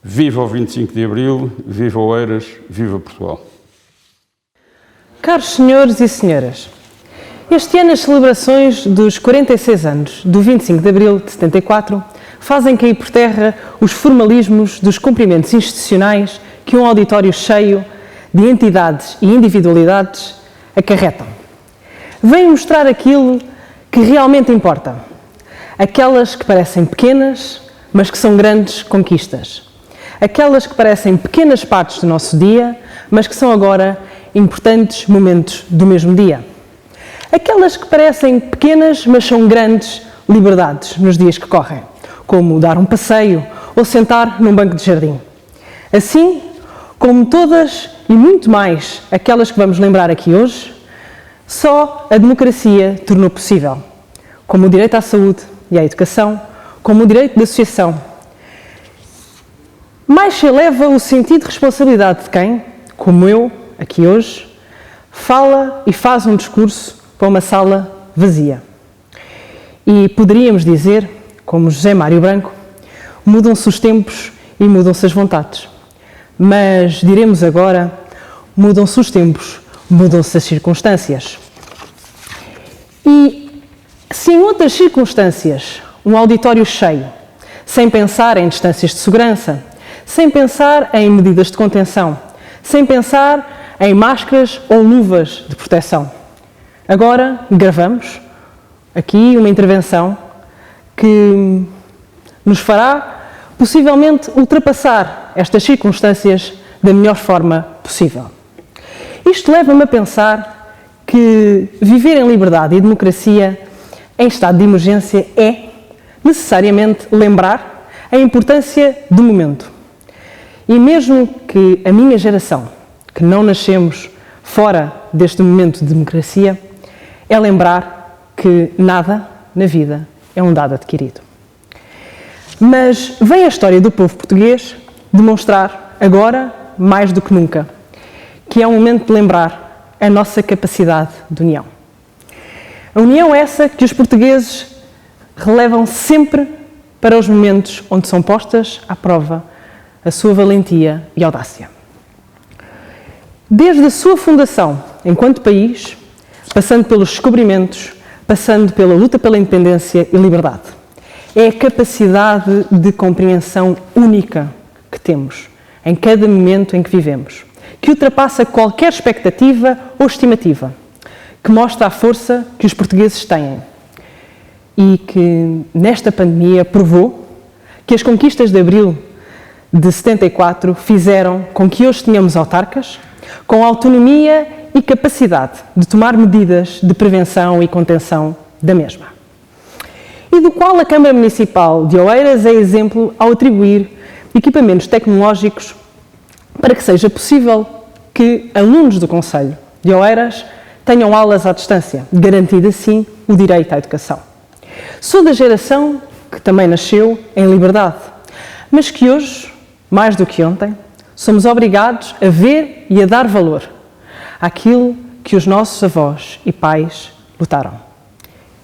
Viva o 25 de Abril, viva Oeiras, viva Portugal. Caros senhores e senhoras, este ano as celebrações dos 46 anos do 25 de Abril de 74 fazem cair por terra os formalismos dos cumprimentos institucionais que um auditório cheio de entidades e individualidades acarretam. Vêm mostrar aquilo que realmente importa, aquelas que parecem pequenas, mas que são grandes conquistas. Aquelas que parecem pequenas partes do nosso dia, mas que são agora importantes momentos do mesmo dia. Aquelas que parecem pequenas, mas são grandes liberdades nos dias que correm, como dar um passeio ou sentar num banco de jardim. Assim, como todas e muito mais aquelas que vamos lembrar aqui hoje, só a democracia tornou possível, como o direito à saúde e à educação, como o direito de associação. Mais se eleva o sentido de responsabilidade de quem, como eu, aqui hoje, fala e faz um discurso para uma sala vazia. E poderíamos dizer, como José Mário Branco, mudam-se os tempos e mudam-se as vontades. Mas diremos agora, mudam-se os tempos, mudam-se as circunstâncias. E se em outras circunstâncias, um auditório cheio, sem pensar em distâncias de segurança, sem pensar em medidas de contenção, sem pensar em máscaras ou luvas de proteção, agora gravamos aqui uma intervenção que nos fará possivelmente ultrapassar estas circunstâncias da melhor forma possível. Isto leva-me a pensar que viver em liberdade e democracia em estado de emergência é necessariamente lembrar a importância do momento. E mesmo que a minha geração, que não nascemos fora deste momento de democracia, é lembrar que nada na vida é um dado adquirido. Mas vem a história do povo português demonstrar, agora, mais do que nunca, que é um momento de lembrar a nossa capacidade de união. A união essa que os portugueses relevam sempre para os momentos onde são postas à prova a sua valentia e audácia. Desde a sua fundação enquanto país, passando pelos descobrimentos, passando pela luta pela independência e liberdade. É a capacidade de compreensão única que temos em cada momento em que vivemos, que ultrapassa qualquer expectativa ou estimativa, que mostra a força que os portugueses têm e que, nesta pandemia, provou que as conquistas de abril de 74 fizeram com que hoje tenhamos autarcas com autonomia e capacidade de tomar medidas de prevenção e contenção da mesma. E do qual a Câmara Municipal de Oeiras é exemplo ao atribuir equipamentos tecnológicos para que seja possível que alunos do Concelho de Oeiras tenham aulas à distância, garantindo assim o direito à educação. Sou da geração que também nasceu em liberdade, mas que hoje, mais do que ontem, somos obrigados a ver e a dar valor àquilo que os nossos avós e pais lutaram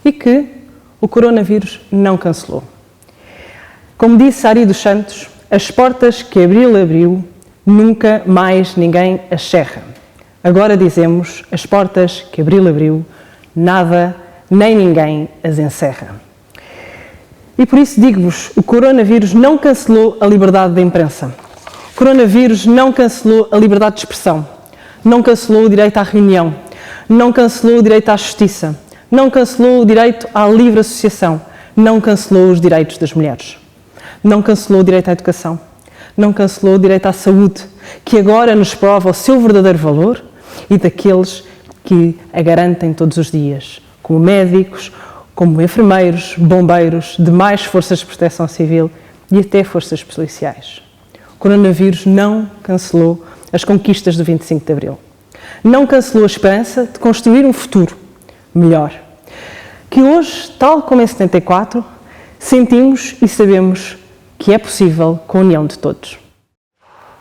e que o coronavírus não cancelou. Como disse Ari dos Santos, as portas que Abril abriu, nunca mais ninguém as cerra. Agora dizemos, as portas que Abril abriu, nada nem ninguém as encerra. E por isso digo-vos, o coronavírus não cancelou a liberdade da imprensa. O coronavírus não cancelou a liberdade de expressão. Não cancelou o direito à reunião. Não cancelou o direito à justiça. Não cancelou o direito à livre associação. Não cancelou os direitos das mulheres. Não cancelou o direito à educação. Não cancelou o direito à saúde, que agora nos prova o seu verdadeiro valor e daqueles que a garantem todos os dias, como médicos, como enfermeiros, bombeiros, demais forças de proteção civil e até forças policiais. O coronavírus não cancelou as conquistas do 25 de Abril. Não cancelou a esperança de construir um futuro melhor, que hoje, tal como em 74, sentimos e sabemos que é possível com a união de todos.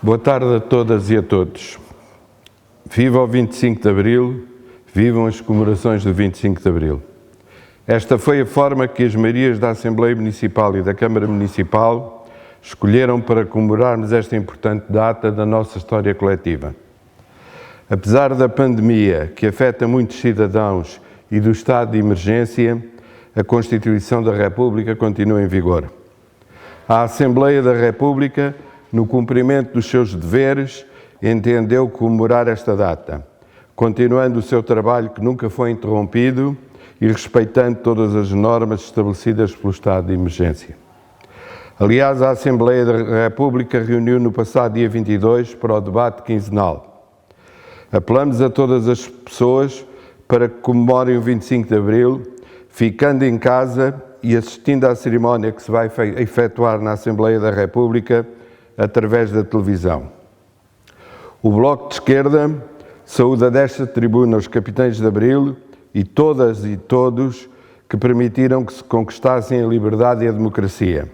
Boa tarde a todas e a todos. Viva o 25 de Abril, vivam as comemorações do 25 de Abril. Esta foi a forma que as Marias da Assembleia Municipal e da Câmara Municipal escolheram para comemorarmos esta importante data da nossa história coletiva. Apesar da pandemia que afeta muitos cidadãos e do estado de emergência, a Constituição da República continua em vigor. a Assembleia da República, no cumprimento dos seus deveres, entendeu comemorar esta data, continuando o seu trabalho que nunca foi interrompido e respeitando todas as normas estabelecidas pelo estado de emergência. Aliás, a Assembleia da República reuniu no passado dia 22 para o debate quinzenal. Apelamos a todas as pessoas para que comemorem o 25 de Abril, ficando em casa e assistindo à cerimónia que se vai efetuar na Assembleia da República através da televisão. O Bloco de Esquerda saúda desta tribuna os capitães de Abril e todas e todos que permitiram que se conquistassem a liberdade e a democracia.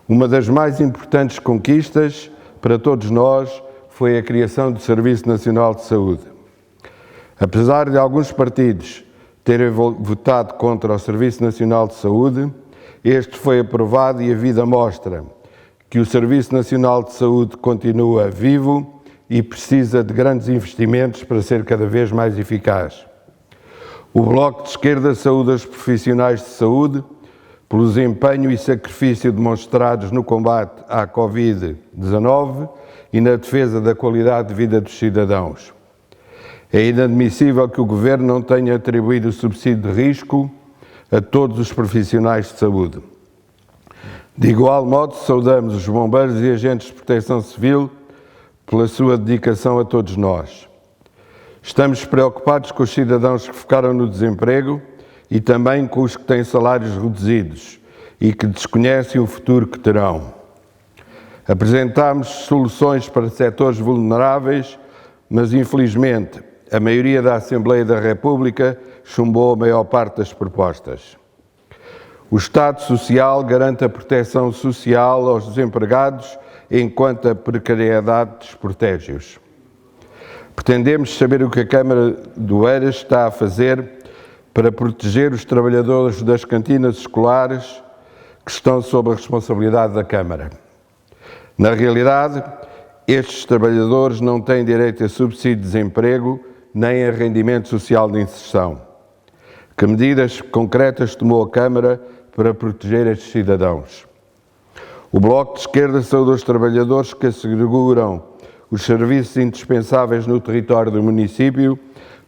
Uma das mais importantes conquistas para todos nós foi a criação do Serviço Nacional de Saúde. Apesar de alguns partidos terem votado contra o Serviço Nacional de Saúde, este foi aprovado e a vida mostra que o Serviço Nacional de Saúde continua vivo e precisa de grandes investimentos para ser cada vez mais eficaz. O Bloco de Esquerda saúda os profissionais de saúde pelo empenho e sacrifício demonstrados no combate à Covid-19 e na defesa da qualidade de vida dos cidadãos. É inadmissível que o Governo não tenha atribuído o subsídio de risco a todos os profissionais de saúde. De igual modo, saudamos os bombeiros e agentes de proteção civil pela sua dedicação a todos nós. Estamos preocupados com os cidadãos que ficaram no desemprego e também com os que têm salários reduzidos e que desconhecem o futuro que terão. Apresentámos soluções para setores vulneráveis, mas infelizmente a maioria da Assembleia da República chumbou a maior parte das propostas. O Estado Social garante a proteção social aos desempregados enquanto a precariedade desprotege-os. Pretendemos saber o que a Câmara de Oeiras está a fazer para proteger os trabalhadores das cantinas escolares que estão sob a responsabilidade da Câmara. Na realidade, estes trabalhadores não têm direito a subsídio de desemprego nem a rendimento social de inserção. Que medidas concretas tomou a Câmara para proteger estes cidadãos? O Bloco de Esquerda saúda os trabalhadores que asseguram os serviços indispensáveis no território do município,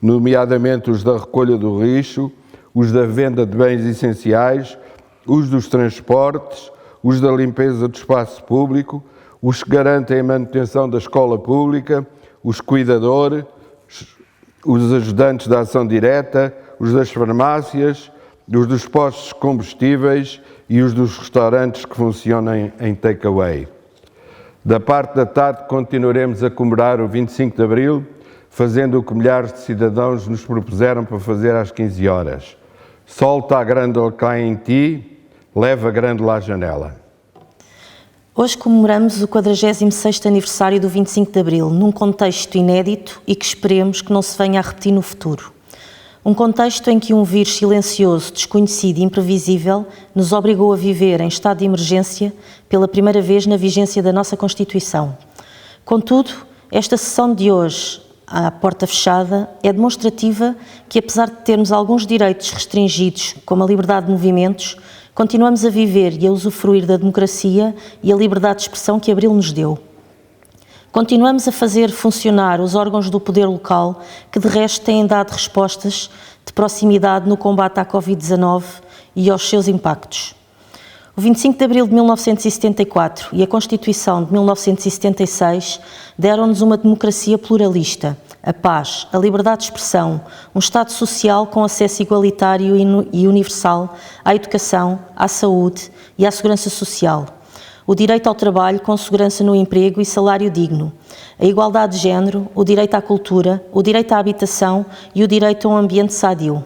nomeadamente os da recolha do lixo, os da venda de bens essenciais, os dos transportes, os da limpeza do espaço público, os que garantem a manutenção da escola pública, os cuidadores, os ajudantes da ação direta, os das farmácias, os dos postos de combustíveis e os dos restaurantes que funcionam em take-away. Da parte da tarde continuaremos a comemorar o 25 de Abril, fazendo o que milhares de cidadãos nos propuseram para fazer às 15 horas. Solta a grândola cá em ti, leva a grândola à janela. Hoje comemoramos o 46º aniversário do 25 de Abril, num contexto inédito e que esperemos que não se venha a repetir no futuro. Um contexto em que um vírus silencioso, desconhecido e imprevisível nos obrigou a viver em estado de emergência pela primeira vez na vigência da nossa Constituição. Contudo, esta sessão de hoje, à porta fechada, é demonstrativa que, apesar de termos alguns direitos restringidos, como a liberdade de movimentos, continuamos a viver e a usufruir da democracia e a liberdade de expressão que Abril nos deu. Continuamos a fazer funcionar os órgãos do poder local, que de resto têm dado respostas de proximidade no combate à Covid-19 e aos seus impactos. O 25 de Abril de 1974 e a Constituição de 1976 deram-nos uma democracia pluralista, a paz, a liberdade de expressão, um Estado social com acesso igualitário e universal à educação, à saúde e à segurança social, o direito ao trabalho com segurança no emprego e salário digno, a igualdade de género, o direito à cultura, o direito à habitação e o direito a um ambiente sadio.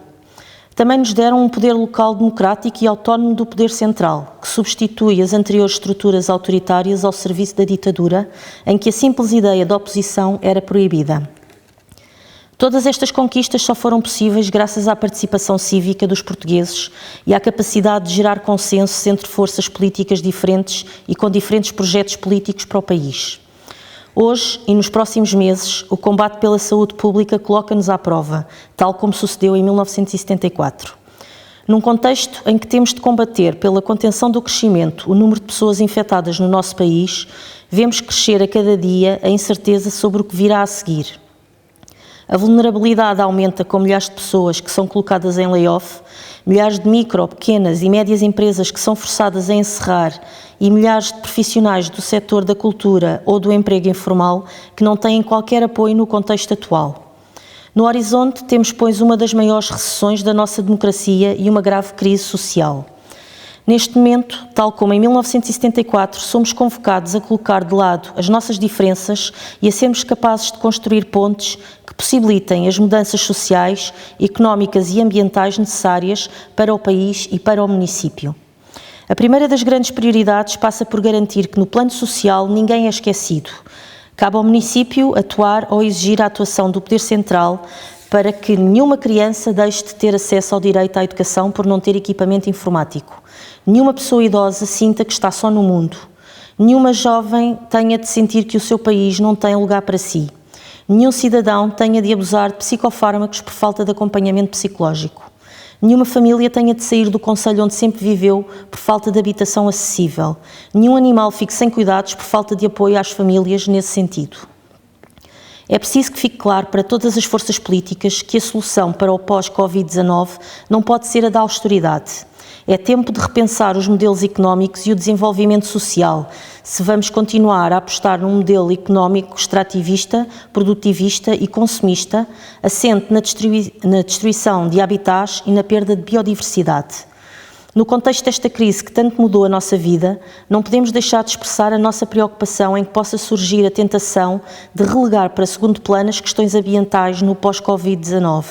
Também nos deram um poder local democrático e autónomo do poder central, que substitui as anteriores estruturas autoritárias ao serviço da ditadura, em que a simples ideia de oposição era proibida. Todas estas conquistas só foram possíveis graças à participação cívica dos portugueses e à capacidade de gerar consensos entre forças políticas diferentes e com diferentes projetos políticos para o país. Hoje e nos próximos meses, o combate pela saúde pública coloca-nos à prova, tal como sucedeu em 1974. Num contexto em que temos de combater pela contenção do crescimento o número de pessoas infectadas no nosso país, vemos crescer a cada dia a incerteza sobre o que virá a seguir. A vulnerabilidade aumenta com milhares de pessoas que são colocadas em layoff, milhares de micro, pequenas e médias empresas que são forçadas a encerrar e milhares de profissionais do setor da cultura ou do emprego informal que não têm qualquer apoio no contexto atual. No horizonte temos, pois, uma das maiores recessões da nossa democracia e uma grave crise social. Neste momento, tal como em 1974, somos convocados a colocar de lado as nossas diferenças e a sermos capazes de construir pontes que possibilitem as mudanças sociais, económicas e ambientais necessárias para o país e para o município. A primeira das grandes prioridades passa por garantir que no plano social ninguém é esquecido. Cabe ao município atuar ou exigir a atuação do Poder Central para que nenhuma criança deixe de ter acesso ao direito à educação por não ter equipamento informático. Nenhuma pessoa idosa sinta que está só no mundo. Nenhuma jovem tenha de sentir que o seu país não tem lugar para si. Nenhum cidadão tenha de abusar de psicofármacos por falta de acompanhamento psicológico. Nenhuma família tenha de sair do concelho onde sempre viveu por falta de habitação acessível. Nenhum animal fique sem cuidados por falta de apoio às famílias nesse sentido. É preciso que fique claro para todas as forças políticas que a solução para o pós-Covid-19 não pode ser a da austeridade. É tempo de repensar os modelos económicos e o desenvolvimento social, se vamos continuar a apostar num modelo económico extrativista, produtivista e consumista, assente na destruição de habitats e na perda de biodiversidade. No contexto desta crise que tanto mudou a nossa vida, não podemos deixar de expressar a nossa preocupação em que possa surgir a tentação de relegar para segundo plano as questões ambientais no pós-Covid-19.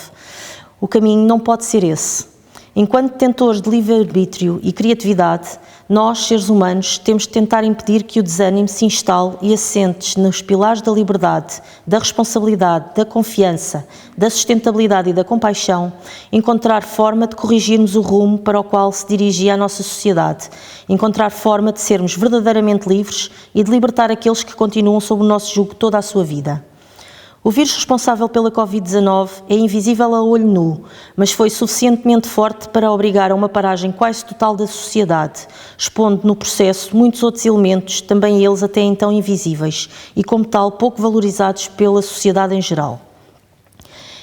O caminho não pode ser esse. Enquanto detentores de livre-arbítrio e criatividade, nós, seres humanos, temos de tentar impedir que o desânimo se instale e assentes nos pilares da liberdade, da responsabilidade, da confiança, da sustentabilidade e da compaixão, encontrar forma de corrigirmos o rumo para o qual se dirigia a nossa sociedade, encontrar forma de sermos verdadeiramente livres e de libertar aqueles que continuam sob o nosso jugo toda a sua vida. O vírus responsável pela Covid-19 é invisível a olho nu, mas foi suficientemente forte para obrigar a uma paragem quase total da sociedade, expondo no processo muitos outros elementos, também eles até então invisíveis, e como tal pouco valorizados pela sociedade em geral.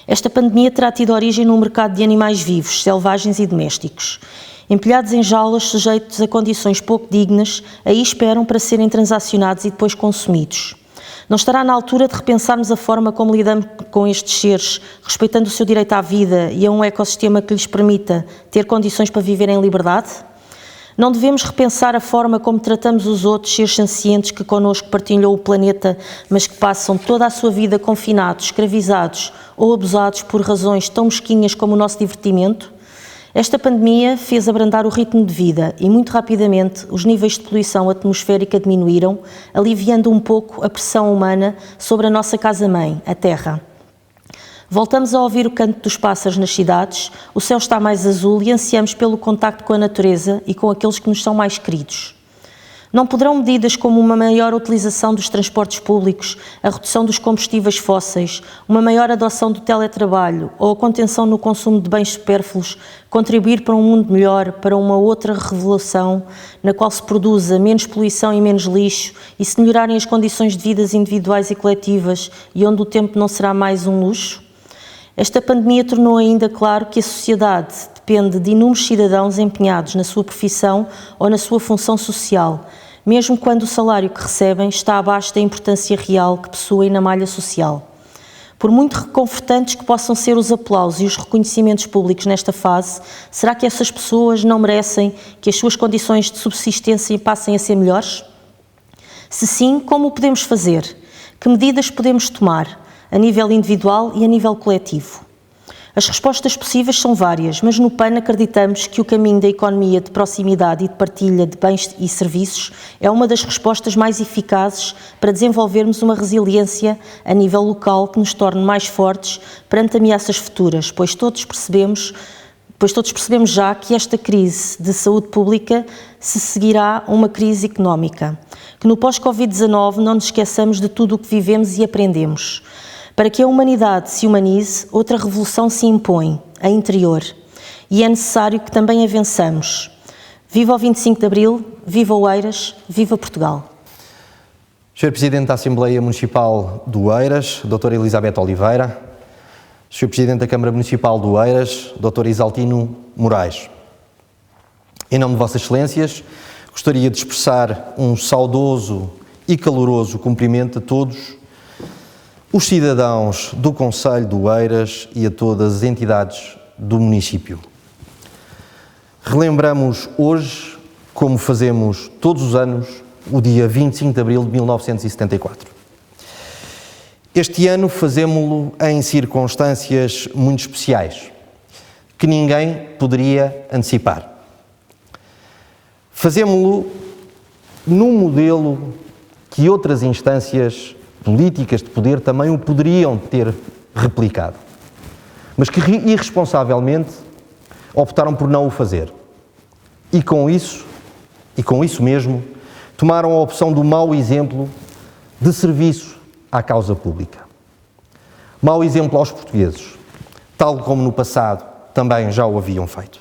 Esta pandemia terá tido origem num mercado de animais vivos, selvagens e domésticos. Empilhados em jaulas, sujeitos a condições pouco dignas, aí esperam para serem transacionados e depois consumidos. Não estará na altura de repensarmos a forma como lidamos com estes seres, respeitando o seu direito à vida e a um ecossistema que lhes permita ter condições para viver em liberdade? Não devemos repensar a forma como tratamos os outros seres sencientes que connosco partilham o planeta, mas que passam toda a sua vida confinados, escravizados ou abusados por razões tão mesquinhas como o nosso divertimento? Esta pandemia fez abrandar o ritmo de vida e, muito rapidamente, os níveis de poluição atmosférica diminuíram, aliviando um pouco a pressão humana sobre a nossa casa-mãe, a Terra. Voltamos a ouvir o canto dos pássaros nas cidades, o céu está mais azul e ansiamos pelo contacto com a natureza e com aqueles que nos são mais queridos. Não poderão medidas como uma maior utilização dos transportes públicos, a redução dos combustíveis fósseis, uma maior adoção do teletrabalho ou a contenção no consumo de bens supérfluos contribuir para um mundo melhor, para uma outra revolução na qual se produza menos poluição e menos lixo e se melhorarem as condições de vidas individuais e coletivas e onde o tempo não será mais um luxo? Esta pandemia tornou ainda claro que a sociedade depende de inúmeros cidadãos empenhados na sua profissão ou na sua função social, mesmo quando o salário que recebem está abaixo da importância real que possuem na malha social. Por muito reconfortantes que possam ser os aplausos e os reconhecimentos públicos nesta fase, será que essas pessoas não merecem que as suas condições de subsistência passem a ser melhores? Se sim, como o podemos fazer? Que medidas podemos tomar, a nível individual e a nível coletivo? As respostas possíveis são várias, mas no PAN acreditamos que o caminho da economia de proximidade e de partilha de bens e serviços é uma das respostas mais eficazes para desenvolvermos uma resiliência a nível local que nos torne mais fortes perante ameaças futuras, pois todos percebemos já que esta crise de saúde pública se seguirá a uma crise económica, que no pós-Covid-19 não nos esqueçamos de tudo o que vivemos e aprendemos. Para que a humanidade se humanize, outra revolução se impõe, a interior. e é necessário que também a vençamos. Viva o 25 de Abril, viva Oeiras, viva Portugal. Sr. Presidente da Assembleia Municipal de Oeiras, Dra. Elizabeth Oliveira, Sr. Presidente da Câmara Municipal de Oeiras, Dr. Isaltino Moraes. Em nome de Vossas Excelências, gostaria de expressar um saudoso e caloroso cumprimento a todos os cidadãos do Concelho de Oeiras e a todas as entidades do município. Relembramos hoje, como fazemos todos os anos, o dia 25 de abril de 1974. Este ano fazemo-lo em circunstâncias muito especiais, que ninguém poderia antecipar. Fazemo-lo num modelo que outras instâncias políticas de poder também o poderiam ter replicado, mas que irresponsavelmente optaram por não o fazer. E com isso mesmo, tomaram a opção do mau exemplo de serviço à causa pública. Mau exemplo aos portugueses, tal como no passado também já o haviam feito.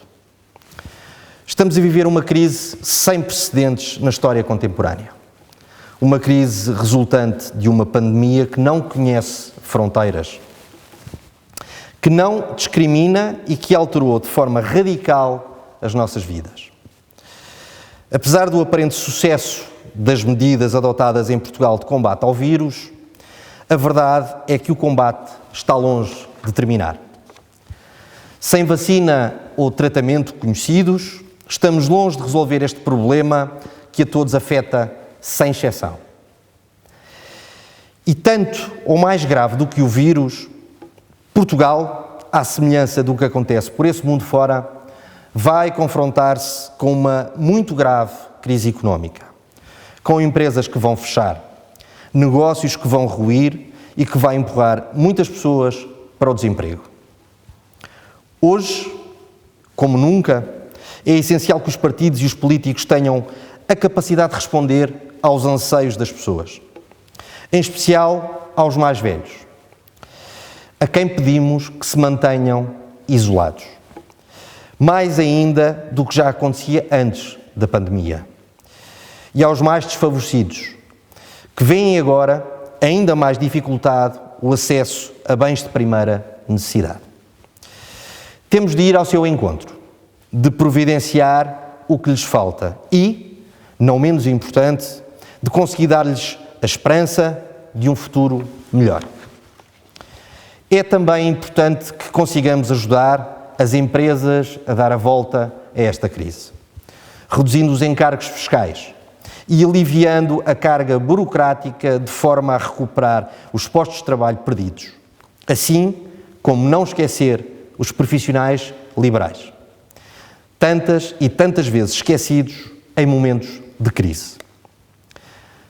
Estamos a viver uma crise sem precedentes na história contemporânea. Uma crise resultante de uma pandemia que não conhece fronteiras, que não discrimina e que alterou de forma radical as nossas vidas. Apesar do aparente sucesso das medidas adotadas em Portugal de combate ao vírus, a verdade é que o combate está longe de terminar. Sem vacina ou tratamento conhecidos, estamos longe de resolver este problema que a todos afeta sem exceção. E tanto ou mais grave do que o vírus, Portugal, à semelhança do que acontece por esse mundo fora, vai confrontar-se com uma muito grave crise económica, com empresas que vão fechar, negócios que vão ruir e que vai empurrar muitas pessoas para o desemprego. Hoje, como nunca, é essencial que os partidos e os políticos tenham a capacidade de responder aos anseios das pessoas, em especial aos mais velhos, a quem pedimos que se mantenham isolados, mais ainda do que já acontecia antes da pandemia, e aos mais desfavorecidos, que veem agora ainda mais dificultado o acesso a bens de primeira necessidade. Temos de ir ao seu encontro, de providenciar o que lhes falta e, não menos importante, de conseguir dar-lhes a esperança de um futuro melhor. É também importante que consigamos ajudar as empresas a dar a volta a esta crise, reduzindo os encargos fiscais e aliviando a carga burocrática de forma a recuperar os postos de trabalho perdidos, assim como não esquecer os profissionais liberais, tantas e tantas vezes esquecidos em momentos de crise.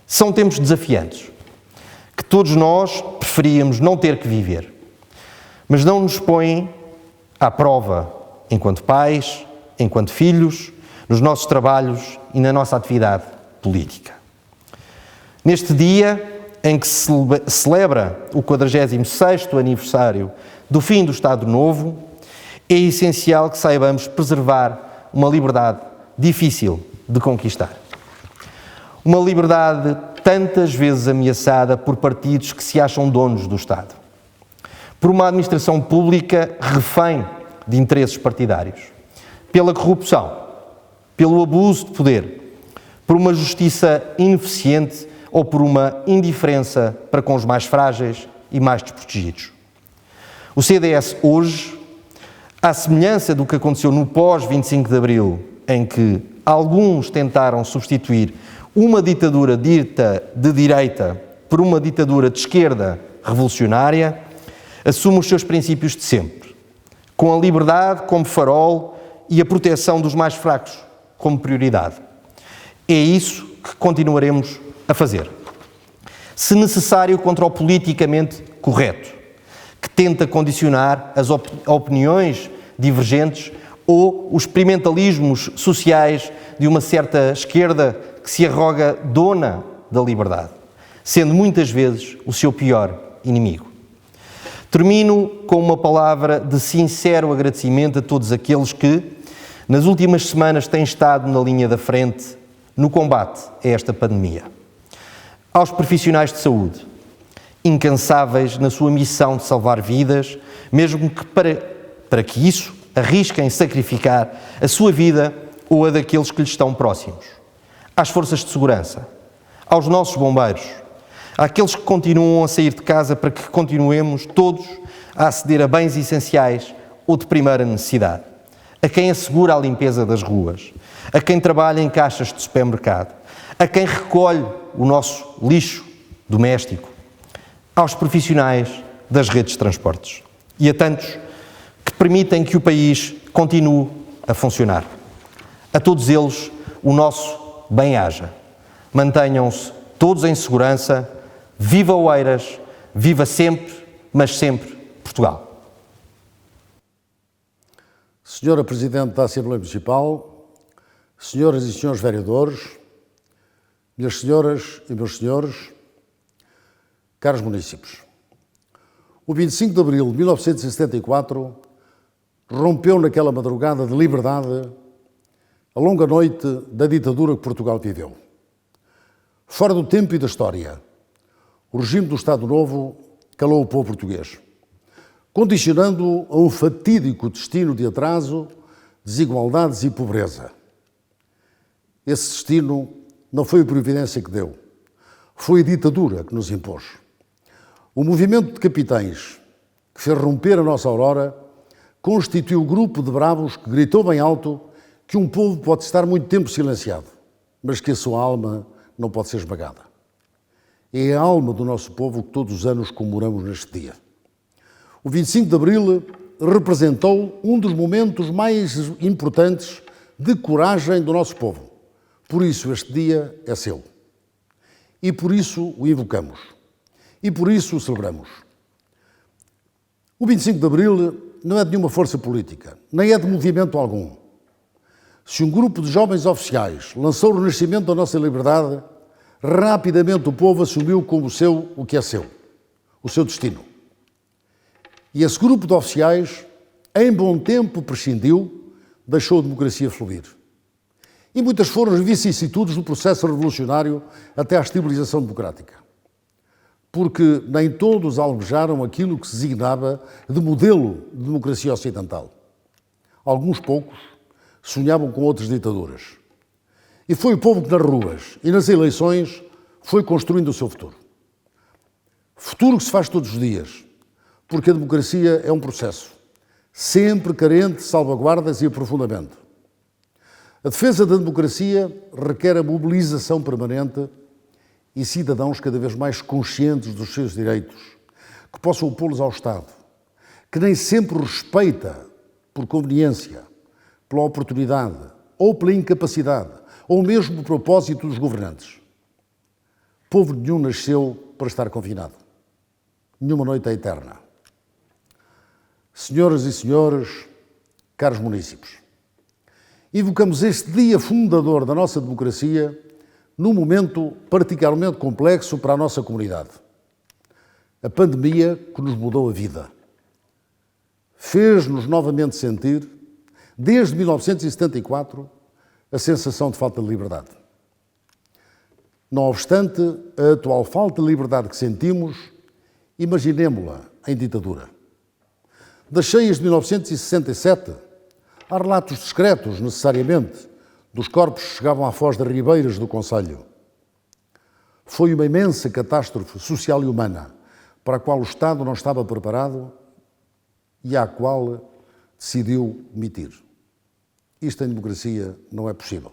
São tempos desafiantes, que todos nós preferíamos não ter que viver, mas não nos põem à prova enquanto pais, enquanto filhos, nos nossos trabalhos e na nossa atividade política. Neste dia em que se celebra o 46º aniversário do fim do Estado Novo, é essencial que saibamos preservar uma liberdade difícil de conquistar. Uma liberdade tantas vezes ameaçada por partidos que se acham donos do Estado, por uma administração pública refém de interesses partidários, pela corrupção, pelo abuso de poder, por uma justiça ineficiente ou por uma indiferença para com os mais frágeis e mais desprotegidos. O CDS hoje, à semelhança do que aconteceu no pós-25 de Abril, em que alguns tentaram substituir uma ditadura dita de direita por uma ditadura de esquerda revolucionária, assume os seus princípios de sempre, com a liberdade como farol e a proteção dos mais fracos como prioridade. É isso que continuaremos a fazer. Se necessário, contra o politicamente correto, que tenta condicionar as opiniões divergentes ou os experimentalismos sociais de uma certa esquerda que se arroga dona da liberdade, sendo muitas vezes o seu pior inimigo. Termino com uma palavra de sincero agradecimento a todos aqueles que, nas últimas semanas, têm estado na linha da frente no combate a esta pandemia. Aos profissionais de saúde, incansáveis na sua missão de salvar vidas, mesmo que para que isso arrisquem sacrificar a sua vida ou a daqueles que lhes estão próximos. Às forças de segurança, aos nossos bombeiros, àqueles que continuam a sair de casa para que continuemos todos a aceder a bens essenciais ou de primeira necessidade, a quem assegura a limpeza das ruas, a quem trabalha em caixas de supermercado, a quem recolhe o nosso lixo doméstico, aos profissionais das redes de transportes e a tantos que permitem que o país continue a funcionar. A todos eles, o nosso bem-aja. Mantenham-se todos em segurança. Viva Oeiras, viva sempre, mas sempre Portugal. Senhora Presidente da Assembleia Municipal, senhoras e senhores vereadores, minhas senhoras e meus senhores, caros munícipes, o 25 de abril de 1974 rompeu naquela madrugada de liberdade a longa noite da ditadura que Portugal viveu. Fora do tempo e da história, o regime do Estado Novo calou o povo português, condicionando-o a um fatídico destino de atraso, desigualdades e pobreza. Esse destino não foi a providência que deu, foi a ditadura que nos impôs. O movimento de capitães que fez romper a nossa aurora constituiu o grupo de bravos que gritou bem alto que um povo pode estar muito tempo silenciado, mas que a sua alma não pode ser esmagada. É a alma do nosso povo que todos os anos comemoramos neste dia. O 25 de Abril representou um dos momentos mais importantes de coragem do nosso povo. Por isso este dia é seu. E por isso o invocamos. E por isso o celebramos. O 25 de Abril não é de nenhuma força política, nem é de movimento algum. Se um grupo de jovens oficiais lançou o renascimento da nossa liberdade, rapidamente o povo assumiu como seu o que é seu, o seu destino. E esse grupo de oficiais, em bom tempo, prescindiu, deixou a democracia fluir. E muitas foram as vicissitudes do processo revolucionário até à estabilização democrática. Porque nem todos almejaram aquilo que se designava de modelo de democracia ocidental. Alguns poucos sonhavam com outras ditaduras. E foi o povo que nas ruas e nas eleições foi construindo o seu futuro. Futuro que se faz todos os dias, porque a democracia é um processo, sempre carente de salvaguardas e aprofundamento. A defesa da democracia requer a mobilização permanente e cidadãos cada vez mais conscientes dos seus direitos, que possam opô-los ao Estado, que nem sempre respeita por conveniência, pela oportunidade ou pela incapacidade, ou mesmo por propósito dos governantes. Povo nenhum nasceu para estar confinado. Nenhuma noite é eterna. Senhoras e senhores, caros munícipes, invocamos este dia fundador da nossa democracia num momento particularmente complexo para a nossa comunidade. A pandemia que nos mudou a vida. Fez-nos novamente sentir, desde 1974, a sensação de falta de liberdade. Não obstante a atual falta de liberdade que sentimos, imaginemo-la em ditadura. Das cheias de 1967, há relatos discretos, necessariamente, dos corpos que chegavam à foz das ribeiras do concelho. Foi uma imensa catástrofe social e humana, para a qual o Estado não estava preparado e à qual decidiu omitir. Isto em democracia não é possível.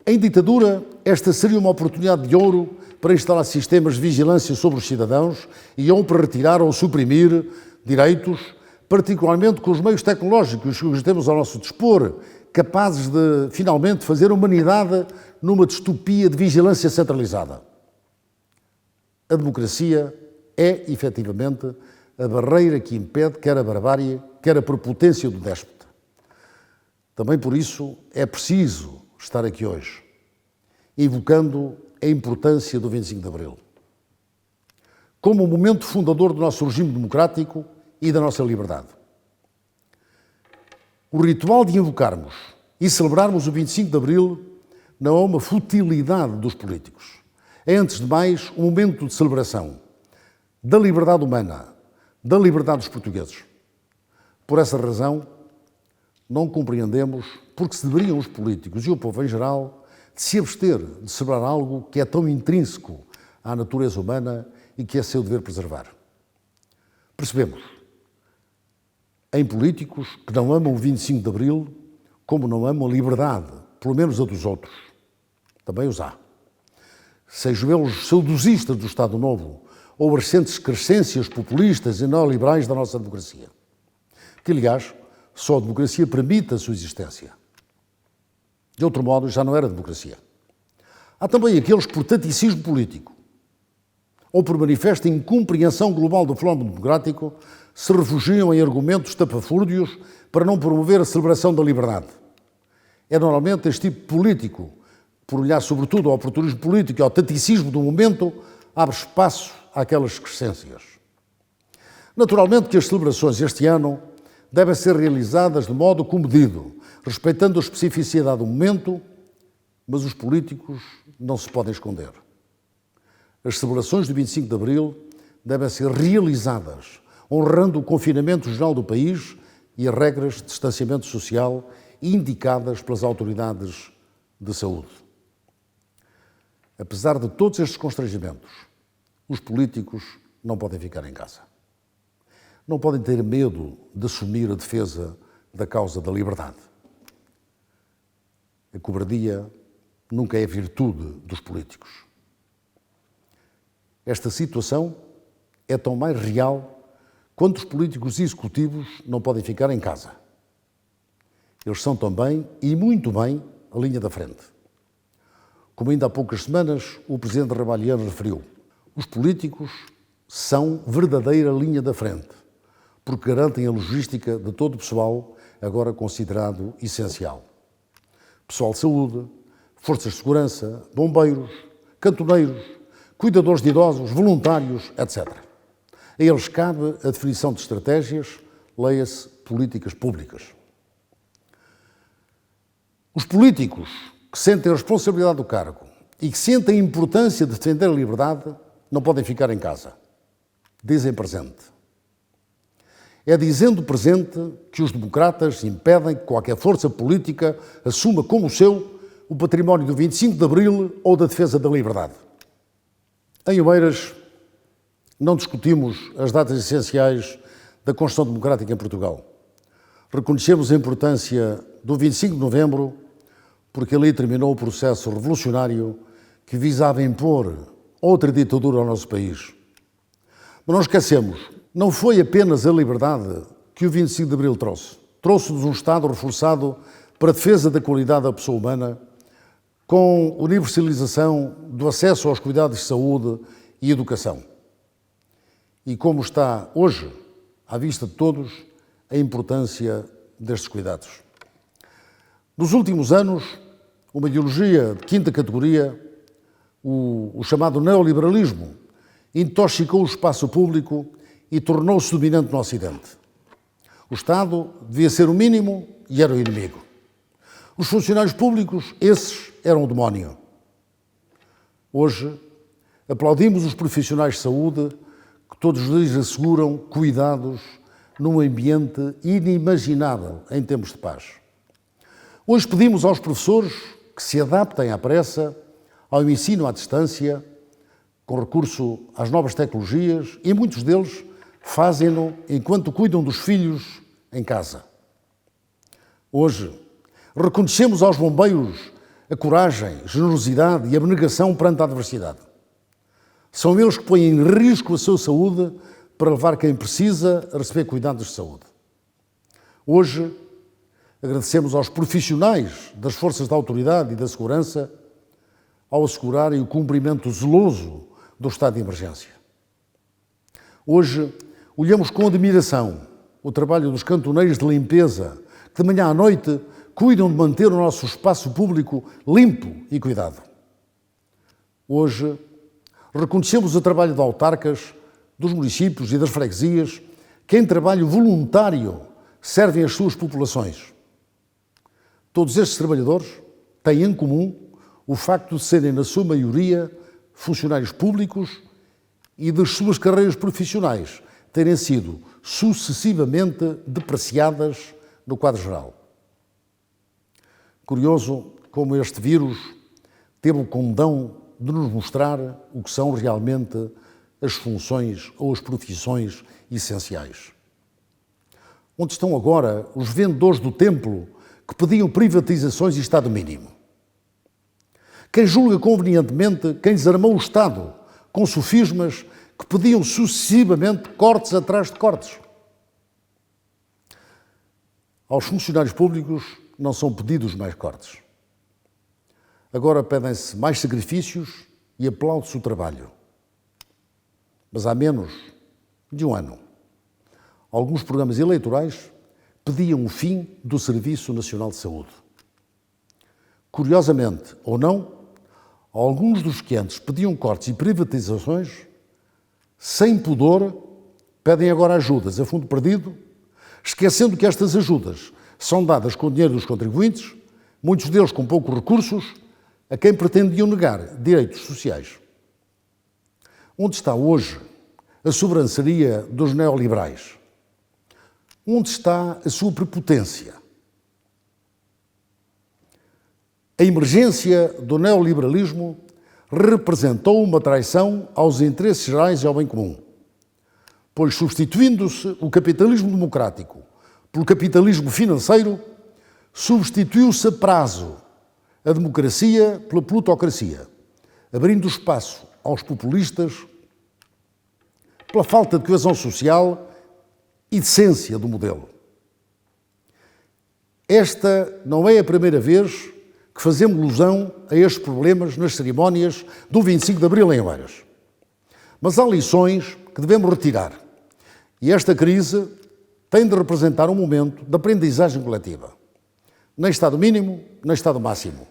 Em ditadura, esta seria uma oportunidade de ouro para instalar sistemas de vigilância sobre os cidadãos e ou para retirar ou suprimir direitos, particularmente com os meios tecnológicos que hoje temos ao nosso dispor, capazes de, finalmente, fazer a humanidade numa distopia de vigilância centralizada. A democracia é, efetivamente, a barreira que impede quer a barbárie, quer a prepotência do déspota. Também por isso é preciso estar aqui hoje, invocando a importância do 25 de Abril. como um momento fundador do nosso regime democrático e da nossa liberdade. O ritual de invocarmos e celebrarmos o 25 de Abril não é uma futilidade dos políticos. É, antes de mais, um momento de celebração da liberdade humana, da liberdade dos portugueses. Por essa razão, não compreendemos porque se deveriam os políticos e o povo em geral de se abster de celebrar algo que é tão intrínseco à natureza humana e que é seu dever preservar. Percebemos em políticos que não amam o 25 de Abril como não amam a liberdade, pelo menos a dos outros. Também os há. Sejam eles saudosistas do Estado Novo ou as recentes crescências populistas e neoliberais da nossa democracia. Que, aliás, só a democracia permite a sua existência. De outro modo, já não era democracia. Há também aqueles que, por taticismo político ou por manifesta incompreensão global do fenómeno democrático, se refugiam em argumentos tapafúrdios para não promover a celebração da liberdade. É normalmente este tipo político, por olhar sobretudo ao oportunismo político e ao taticismo do momento, abre espaço àquelas crescências. Naturalmente que as celebrações este ano devem ser realizadas de modo comedido, respeitando a especificidade do momento, mas os políticos não se podem esconder. As celebrações do 25 de Abril devem ser realizadas honrando o confinamento geral do país e as regras de distanciamento social indicadas pelas autoridades de saúde. Apesar de todos estes constrangimentos, os políticos não podem ficar em casa. Não podem ter medo de assumir a defesa da causa da liberdade. A cobardia nunca é virtude dos políticos. Esta situação é tão mais real quanto os políticos executivos não podem ficar em casa. Eles são também, e muito bem, a linha da frente. Como ainda há poucas semanas o Presidente Ramalhiano referiu, os políticos são verdadeira linha da frente, porque garantem a logística de todo o pessoal agora considerado essencial. Pessoal de saúde, forças de segurança, bombeiros, cantoneiros, cuidadores de idosos, voluntários, etc. A eles cabe a definição de estratégias, leia-se políticas públicas. Os políticos que sentem a responsabilidade do cargo e que sentem a importância de defender a liberdade não podem ficar em casa. Dizem presente. É dizendo presente que os democratas impedem que qualquer força política assuma como seu o património do 25 de Abril ou da defesa da liberdade. Em Oeiras, não discutimos as datas essenciais da construção democrática em Portugal. Reconhecemos a importância do 25 de novembro porque ali terminou o processo revolucionário que visava impor outra ditadura ao nosso país. Mas não esquecemos, não foi apenas a liberdade que o 25 de Abril trouxe. Trouxe-nos um Estado reforçado para a defesa da qualidade da pessoa humana, com universalização do acesso aos cuidados de saúde e educação. E como está hoje, à vista de todos, a importância destes cuidados. Nos últimos anos, uma ideologia de quinta categoria, o chamado neoliberalismo, intoxicou o espaço público e tornou-se dominante no Ocidente. O Estado devia ser o mínimo e era o inimigo. Os funcionários públicos, esses eram o demónio. Hoje, aplaudimos os profissionais de saúde que todos os dias asseguram cuidados num ambiente inimaginável em tempos de paz. Hoje pedimos aos professores que se adaptem à pressa ao ensino à distância, com recurso às novas tecnologias, e muitos deles fazem-no enquanto cuidam dos filhos em casa. Hoje, reconhecemos aos bombeiros a coragem, generosidade e abnegação perante a adversidade. São eles que põem em risco a sua saúde para levar quem precisa a receber cuidados de saúde. Hoje, agradecemos aos profissionais das forças da autoridade e da segurança ao assegurarem o cumprimento zeloso do estado de emergência. Hoje, olhamos com admiração o trabalho dos cantoneiros de limpeza que de manhã à noite cuidam de manter o nosso espaço público limpo e cuidado. Hoje, reconhecemos o trabalho de autarcas dos municípios e das freguesias que em trabalho voluntário servem as suas populações. Todos estes trabalhadores têm em comum o facto de serem, na sua maioria, funcionários públicos e das suas carreiras profissionais terem sido sucessivamente depreciadas no quadro geral. Curioso como este vírus teve o condão de nos mostrar o que são realmente as funções ou as profissões essenciais. Onde estão agora os vendedores do templo que pediam privatizações e Estado mínimo? Quem julga convenientemente quem desarmou o Estado com sofismas que pediam sucessivamente cortes atrás de cortes? Aos funcionários públicos não são pedidos mais cortes. Agora pedem-se mais sacrifícios e aplaude-se o trabalho. Mas há menos de um ano, alguns programas eleitorais pediam o fim do Serviço Nacional de Saúde. Curiosamente, ou não, alguns dos que antes pediam cortes e privatizações, sem pudor, pedem agora ajudas a fundo perdido, esquecendo que estas ajudas são dadas com o dinheiro dos contribuintes, muitos deles com poucos recursos, a quem pretendiam negar direitos sociais. Onde está hoje a sobranceria dos neoliberais? Onde está a sua prepotência? A emergência do neoliberalismo representou uma traição aos interesses gerais e ao bem comum, pois substituindo-se o capitalismo democrático pelo capitalismo financeiro, substituiu-se a prazo a democracia pela plutocracia, abrindo espaço aos populistas pela falta de coesão social e decência do modelo. Esta não é a primeira vez que fazemos alusão a estes problemas nas cerimónias do 25 de Abril em Oeiras. Mas há lições que devemos retirar. E esta crise tem de representar um momento de aprendizagem coletiva. Nem estado mínimo, nem estado máximo.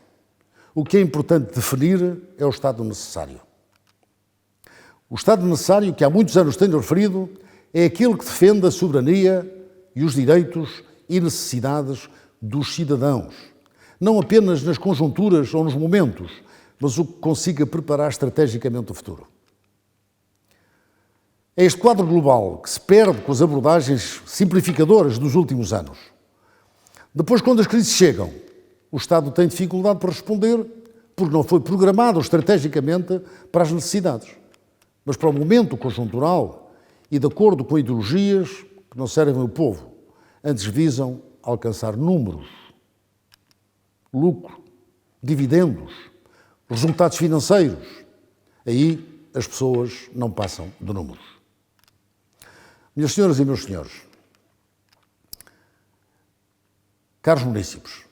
O que é importante definir é o estado necessário. O estado necessário, que há muitos anos tenho referido, é aquele que defende a soberania e os direitos e necessidades dos cidadãos. Não apenas nas conjunturas ou nos momentos, mas o que consiga preparar estrategicamente o futuro. É este quadro global que se perde com as abordagens simplificadoras dos últimos anos. Depois, quando as crises chegam, o Estado tem dificuldade para responder porque não foi programado estrategicamente para as necessidades, mas para o momento conjuntural e de acordo com ideologias que não servem ao povo, antes visam alcançar números, lucro, dividendos, resultados financeiros. Aí as pessoas não passam de números. Minhas senhoras e meus senhores, caros munícipes,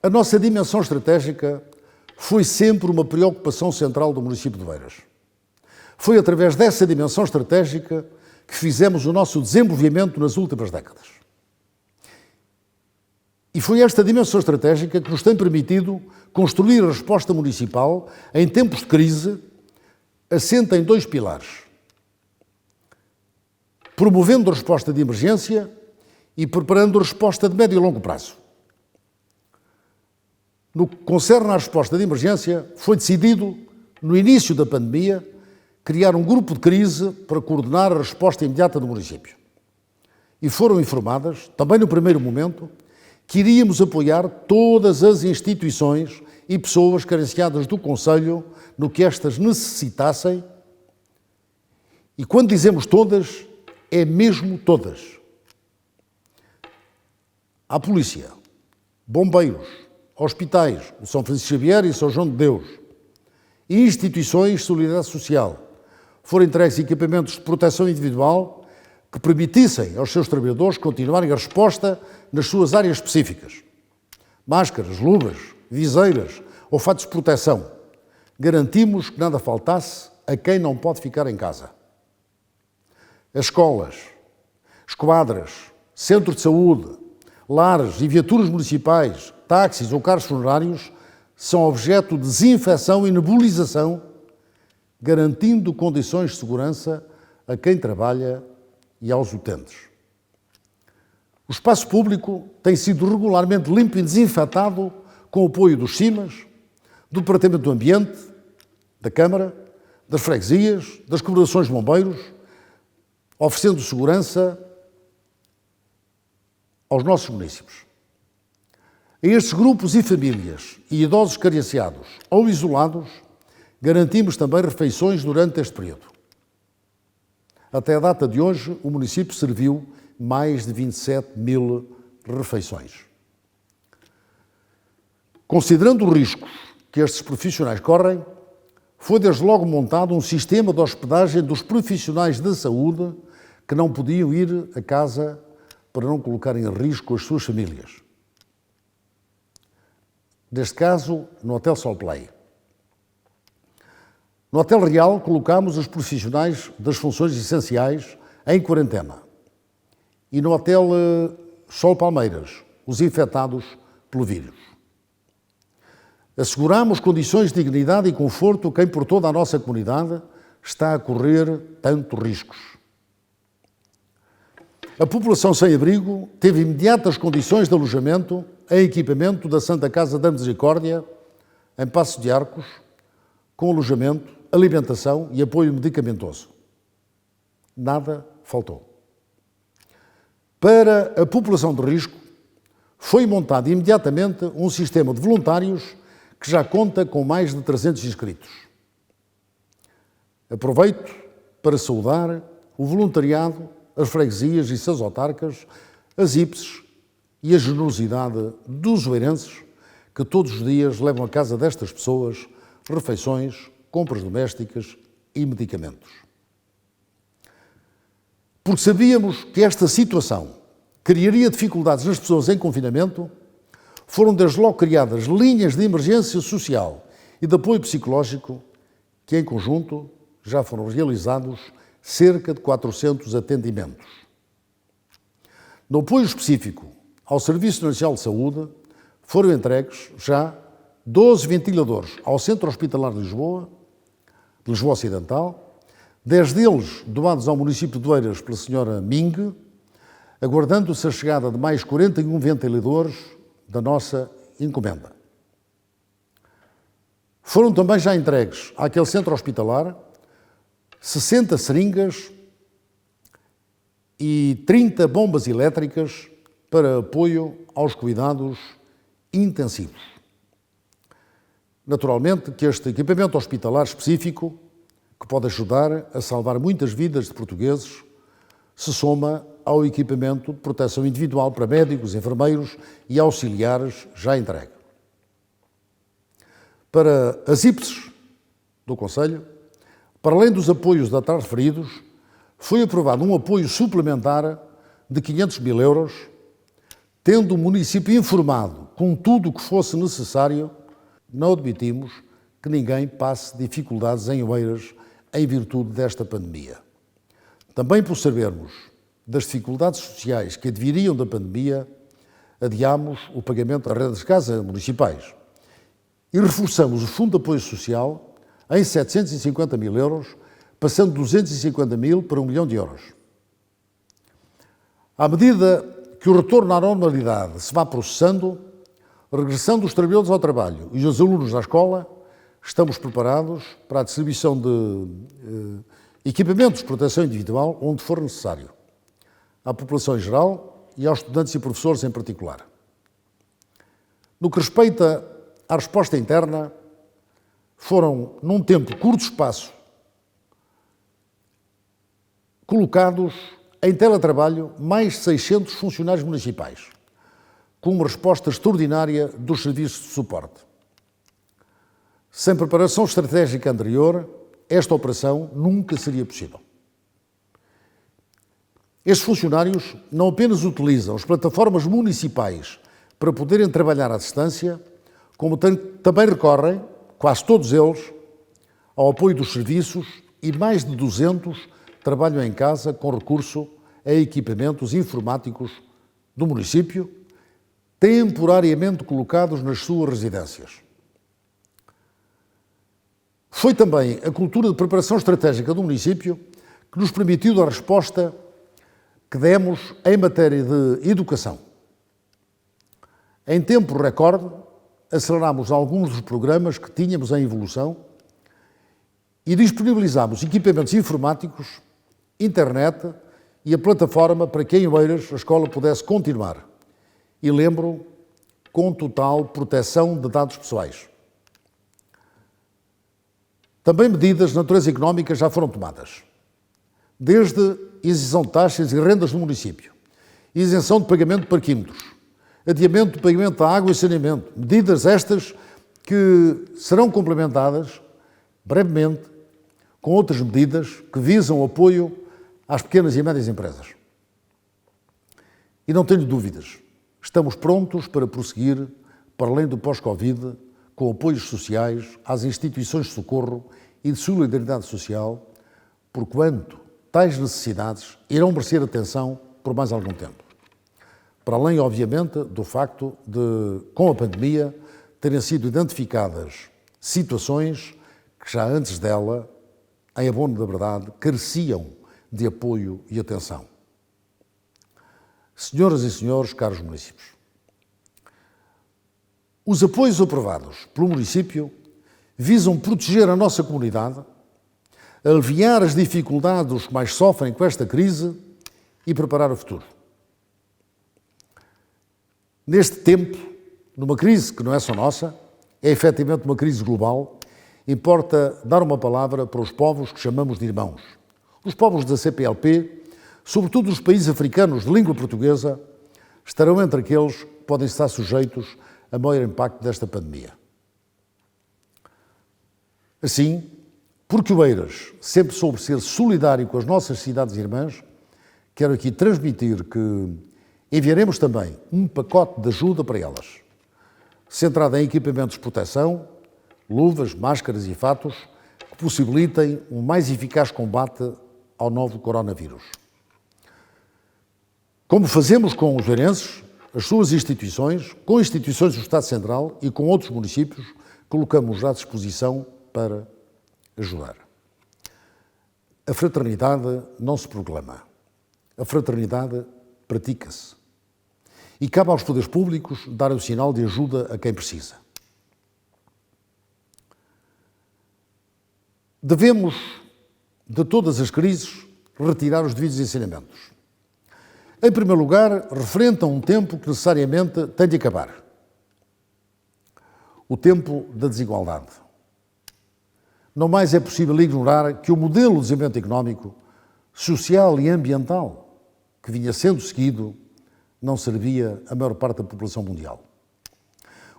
a nossa dimensão estratégica foi sempre uma preocupação central do município de Oeiras. Foi através dessa dimensão estratégica que fizemos o nosso desenvolvimento nas últimas décadas. E foi esta dimensão estratégica que nos tem permitido construir a resposta municipal em tempos de crise, assenta em dois pilares: promovendo a resposta de emergência e preparando a resposta de médio e longo prazo. No que concerne à resposta de emergência, foi decidido, no início da pandemia, criar um grupo de crise para coordenar a resposta imediata do município. E foram informadas, também no primeiro momento, que iríamos apoiar todas as instituições e pessoas carenciadas do Conselho no que estas necessitassem. E quando dizemos todas, é mesmo todas. A polícia, bombeiros, hospitais, o São Francisco Xavier e São João de Deus, e instituições de solidariedade social, foram entregues equipamentos de proteção individual que permitissem aos seus trabalhadores continuarem a resposta nas suas áreas específicas. Máscaras, luvas, viseiras ou fatos de proteção. Garantimos que nada faltasse a quem não pode ficar em casa. As escolas, esquadras, centros de saúde, lares e viaturas municipais, táxis ou carros funerários são objeto de desinfecção e nebulização, garantindo condições de segurança a quem trabalha e aos utentes. O espaço público tem sido regularmente limpo e desinfetado com o apoio dos CIMAS, do Departamento do Ambiente, da Câmara, das freguesias, das corporações de bombeiros, oferecendo segurança aos nossos municípios. A estes grupos e famílias e idosos carenciados ou isolados, garantimos também refeições durante este período. Até a data de hoje, o município serviu mais de 27 mil refeições. Considerando os riscos que estes profissionais correm, foi desde logo montado um sistema de hospedagem dos profissionais da saúde que não podiam ir a casa para não colocar em risco as suas famílias. Neste caso, no Hotel Sol Play. No Hotel Real, colocámos os profissionais das funções essenciais em quarentena. E no Hotel Sol Palmeiras, os infectados pelo vírus. Assegurámos condições de dignidade e conforto a quem por toda a nossa comunidade está a correr tantos riscos. A população sem abrigo teve imediatas condições de alojamento em equipamento da Santa Casa da Misericórdia, em Paços de Arcos, com alojamento, alimentação e apoio medicamentoso. Nada faltou. Para a população de risco, foi montado imediatamente um sistema de voluntários que já conta com mais de 300 inscritos. Aproveito para saudar o voluntariado, as freguesias e seus autarcas, as IPSES e a generosidade dos oeirenses que todos os dias levam a casa destas pessoas refeições, compras domésticas e medicamentos. Porque sabíamos que esta situação criaria dificuldades nas pessoas em confinamento, foram desde logo criadas linhas de emergência social e de apoio psicológico que, em conjunto, já foram realizados cerca de 400 atendimentos. No apoio específico ao Serviço Nacional de Saúde, foram entregues já 12 ventiladores ao Centro Hospitalar de Lisboa Ocidental, 10 deles doados ao município de Oeiras pela senhora Ming, aguardando-se a chegada de mais 41 ventiladores da nossa encomenda. Foram também já entregues àquele centro hospitalar 60 seringas e 30 bombas elétricas para apoio aos cuidados intensivos. Naturalmente que este equipamento hospitalar específico, que pode ajudar a salvar muitas vidas de portugueses, se soma ao equipamento de proteção individual para médicos, enfermeiros e auxiliares já entregue. Para as IPSES do Conselho, para além dos apoios da TAR referidos, foi aprovado um apoio suplementar de 500 mil euros, tendo o município informado com tudo o que fosse necessário. Não admitimos que ninguém passe dificuldades em Oeiras em virtude desta pandemia. Também por sabermos das dificuldades sociais que adviriam da pandemia, adiámos o pagamento das rendas de casa municipais e reforçamos o Fundo de Apoio Social em 750 mil euros, passando de 250 mil para 1 milhão de euros. À medida que o retorno à normalidade se vá processando, regressando os trabalhadores ao trabalho e os alunos à escola, estamos preparados para a distribuição de equipamentos de proteção individual onde for necessário, à população em geral e aos estudantes e professores em particular. No que respeita à resposta interna, foram, num tempo curto de espaço, colocados em teletrabalho mais de 600 funcionários municipais, com uma resposta extraordinária dos serviços de suporte. Sem preparação estratégica anterior, esta operação nunca seria possível. Estes funcionários não apenas utilizam as plataformas municipais para poderem trabalhar à distância, como também recorrem, quase todos eles, ao apoio dos serviços e mais de 200 trabalham em casa com recurso a equipamentos informáticos do município, temporariamente colocados nas suas residências. Foi também a cultura de preparação estratégica do município que nos permitiu dar a resposta que demos em matéria de educação. Em tempo recorde, aceleramos alguns dos programas que tínhamos em evolução e disponibilizámos equipamentos informáticos, internet e a plataforma para que em Oeiras a escola pudesse continuar. E lembro, com total proteção de dados pessoais. Também medidas de natureza económica já foram tomadas. Desde isenção de taxas e rendas do município, isenção de pagamento de parquímetros, adiamento de pagamento da água e saneamento, medidas estas que serão complementadas brevemente com outras medidas que visam o apoio às pequenas e médias empresas. E não tenho dúvidas, estamos prontos para prosseguir, para além do pós-Covid, com apoios sociais às instituições de socorro e de solidariedade social, porquanto tais necessidades irão merecer atenção por mais algum tempo. Para além, obviamente, do facto de, com a pandemia, terem sido identificadas situações que já antes dela, em abono da verdade, careciam de apoio e atenção. Senhoras e senhores, caros municípios, os apoios aprovados pelo município visam proteger a nossa comunidade, aliviar as dificuldades dos que mais sofrem com esta crise e preparar o futuro. Neste tempo, numa crise que não é só nossa, é efetivamente uma crise global, importa dar uma palavra para os povos que chamamos de irmãos. Os povos da CPLP, sobretudo os países africanos de língua portuguesa, estarão entre aqueles que podem estar sujeitos a maior impacto desta pandemia. Assim, porque o Oeiras sempre soube ser solidário com as nossas cidades irmãs, quero aqui transmitir que enviaremos também um pacote de ajuda para elas, centrado em equipamentos de proteção, luvas, máscaras e fatos, que possibilitem um mais eficaz combate ao novo coronavírus. Como fazemos com os oeirenses, as suas instituições, com instituições do Estado Central e com outros municípios, colocamos à disposição para ajudar. A fraternidade não se proclama. A fraternidade pratica-se. E cabe aos poderes públicos dar o sinal de ajuda a quem precisa. Devemos, de todas as crises, retirar os devidos ensinamentos. Em primeiro lugar, referente a um tempo que necessariamente tem de acabar. O tempo da desigualdade. Não mais é possível ignorar que o modelo de desenvolvimento económico, social e ambiental que vinha sendo seguido não servia à maior parte da população mundial.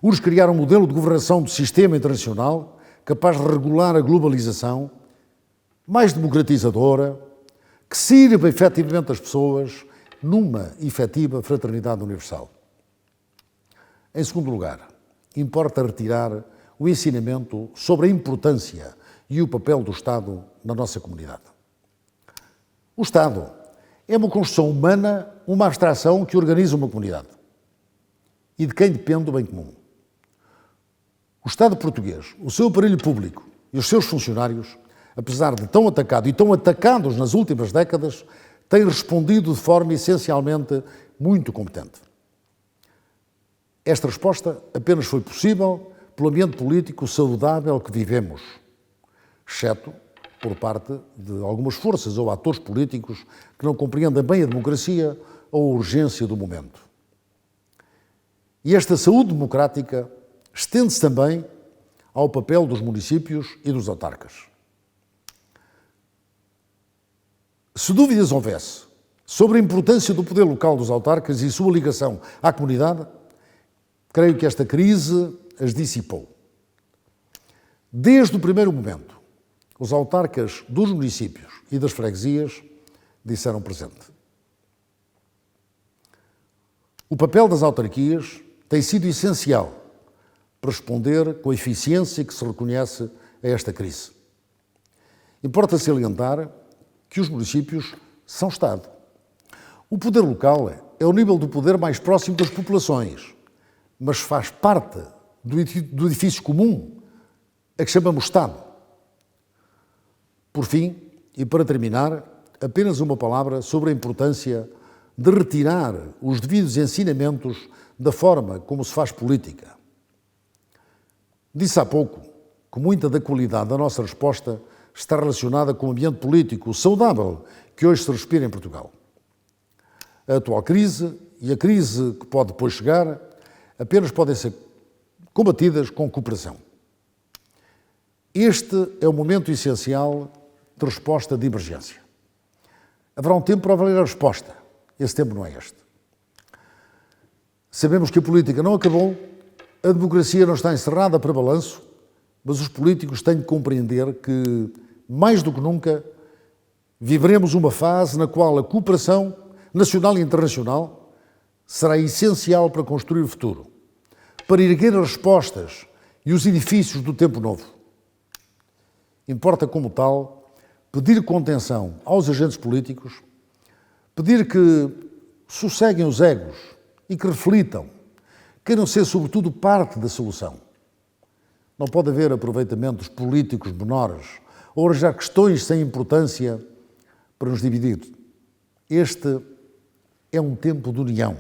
Urge criar um modelo de governação do sistema internacional capaz de regular a globalização, mais democratizadora, que sirva efetivamente as pessoas numa efetiva fraternidade universal. Em segundo lugar, importa retirar o ensinamento sobre a importância e o papel do Estado na nossa comunidade. O Estado é uma construção humana, uma abstração que organiza uma comunidade e de quem depende o bem comum. O Estado português, o seu aparelho público e os seus funcionários, apesar de tão atacado e tão atacados nas últimas décadas, têm respondido de forma essencialmente muito competente. Esta resposta apenas foi possível pelo ambiente político saudável que vivemos, exceto por parte de algumas forças ou atores políticos que não compreendem bem a democracia ou a urgência do momento. E esta saúde democrática estende-se também ao papel dos municípios e dos autarcas. Se dúvidas houvesse sobre a importância do poder local dos autarcas e sua ligação à comunidade, creio que esta crise as dissipou. Desde o primeiro momento, os autarcas dos municípios e das freguesias disseram presente. O papel das autarquias tem sido essencial para responder com a eficiência que se reconhece a esta crise. Importa salientar que os municípios são Estado. O poder local é o nível do poder mais próximo das populações, mas faz parte do edifício comum a que chamamos Estado. Por fim, e para terminar, apenas uma palavra sobre a importância de retirar os devidos ensinamentos da forma como se faz política. Disse há pouco que muita da qualidade da nossa resposta está relacionada com o ambiente político saudável que hoje se respira em Portugal. A atual crise e a crise que pode depois chegar apenas podem ser combatidas com cooperação. Este é o momento essencial de resposta de emergência. Haverá um tempo para avaliar a resposta. Esse tempo não é este. Sabemos que a política não acabou, a democracia não está encerrada para balanço, mas os políticos têm de compreender que, mais do que nunca, viveremos uma fase na qual a cooperação nacional e internacional será essencial para construir o futuro, para erguer as respostas e os edifícios do tempo novo. Importa, como tal, pedir contenção aos agentes políticos, pedir que sosseguem os egos e que reflitam, queiram ser, sobretudo, parte da solução. Não pode haver aproveitamentos políticos menores ou arranjar questões sem importância para nos dividir. Este é um tempo de união.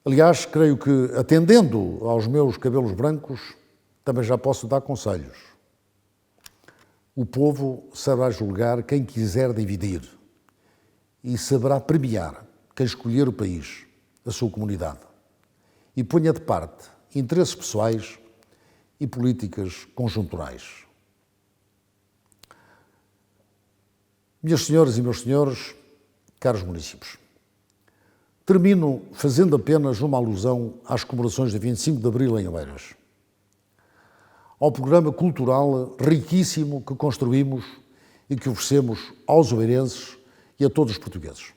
Aliás, creio que, atendendo aos meus cabelos brancos, também já posso dar conselhos. O povo saberá julgar quem quiser dividir e saberá premiar quem escolher o país, a sua comunidade, e ponha de parte interesses pessoais e políticas conjunturais. Minhas senhoras e meus senhores, caros municípios, termino fazendo apenas uma alusão às comemorações de 25 de Abril em Oeiras, ao programa cultural riquíssimo que construímos e que oferecemos aos oeirenses e a todos os portugueses.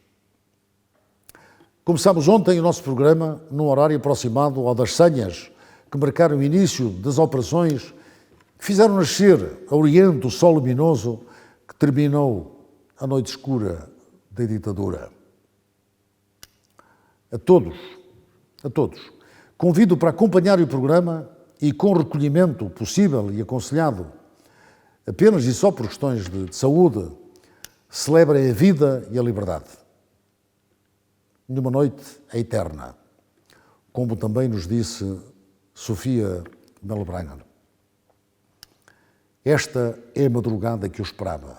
Começámos ontem o nosso programa num horário aproximado ao das senhas que marcaram o início das operações que fizeram nascer a oriente o sol luminoso que terminou a noite escura da ditadura. A todos, convido para acompanhar o programa e com recolhimento possível e aconselhado, apenas e só por questões de saúde, celebrem a vida e a liberdade. Nenhuma noite é eterna, como também nos disse Sofia Melbrenner. Esta é a madrugada que eu esperava,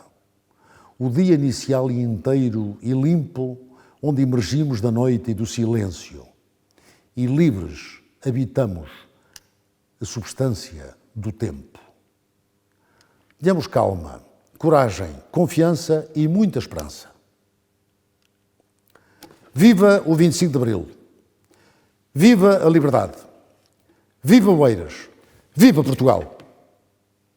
o dia inicial e inteiro e limpo, onde emergimos da noite e do silêncio, e livres habitamos a substância do tempo. Tenhamos calma, coragem, confiança e muita esperança. Viva o 25 de Abril! Viva a liberdade! Viva Oeiras! Viva Portugal!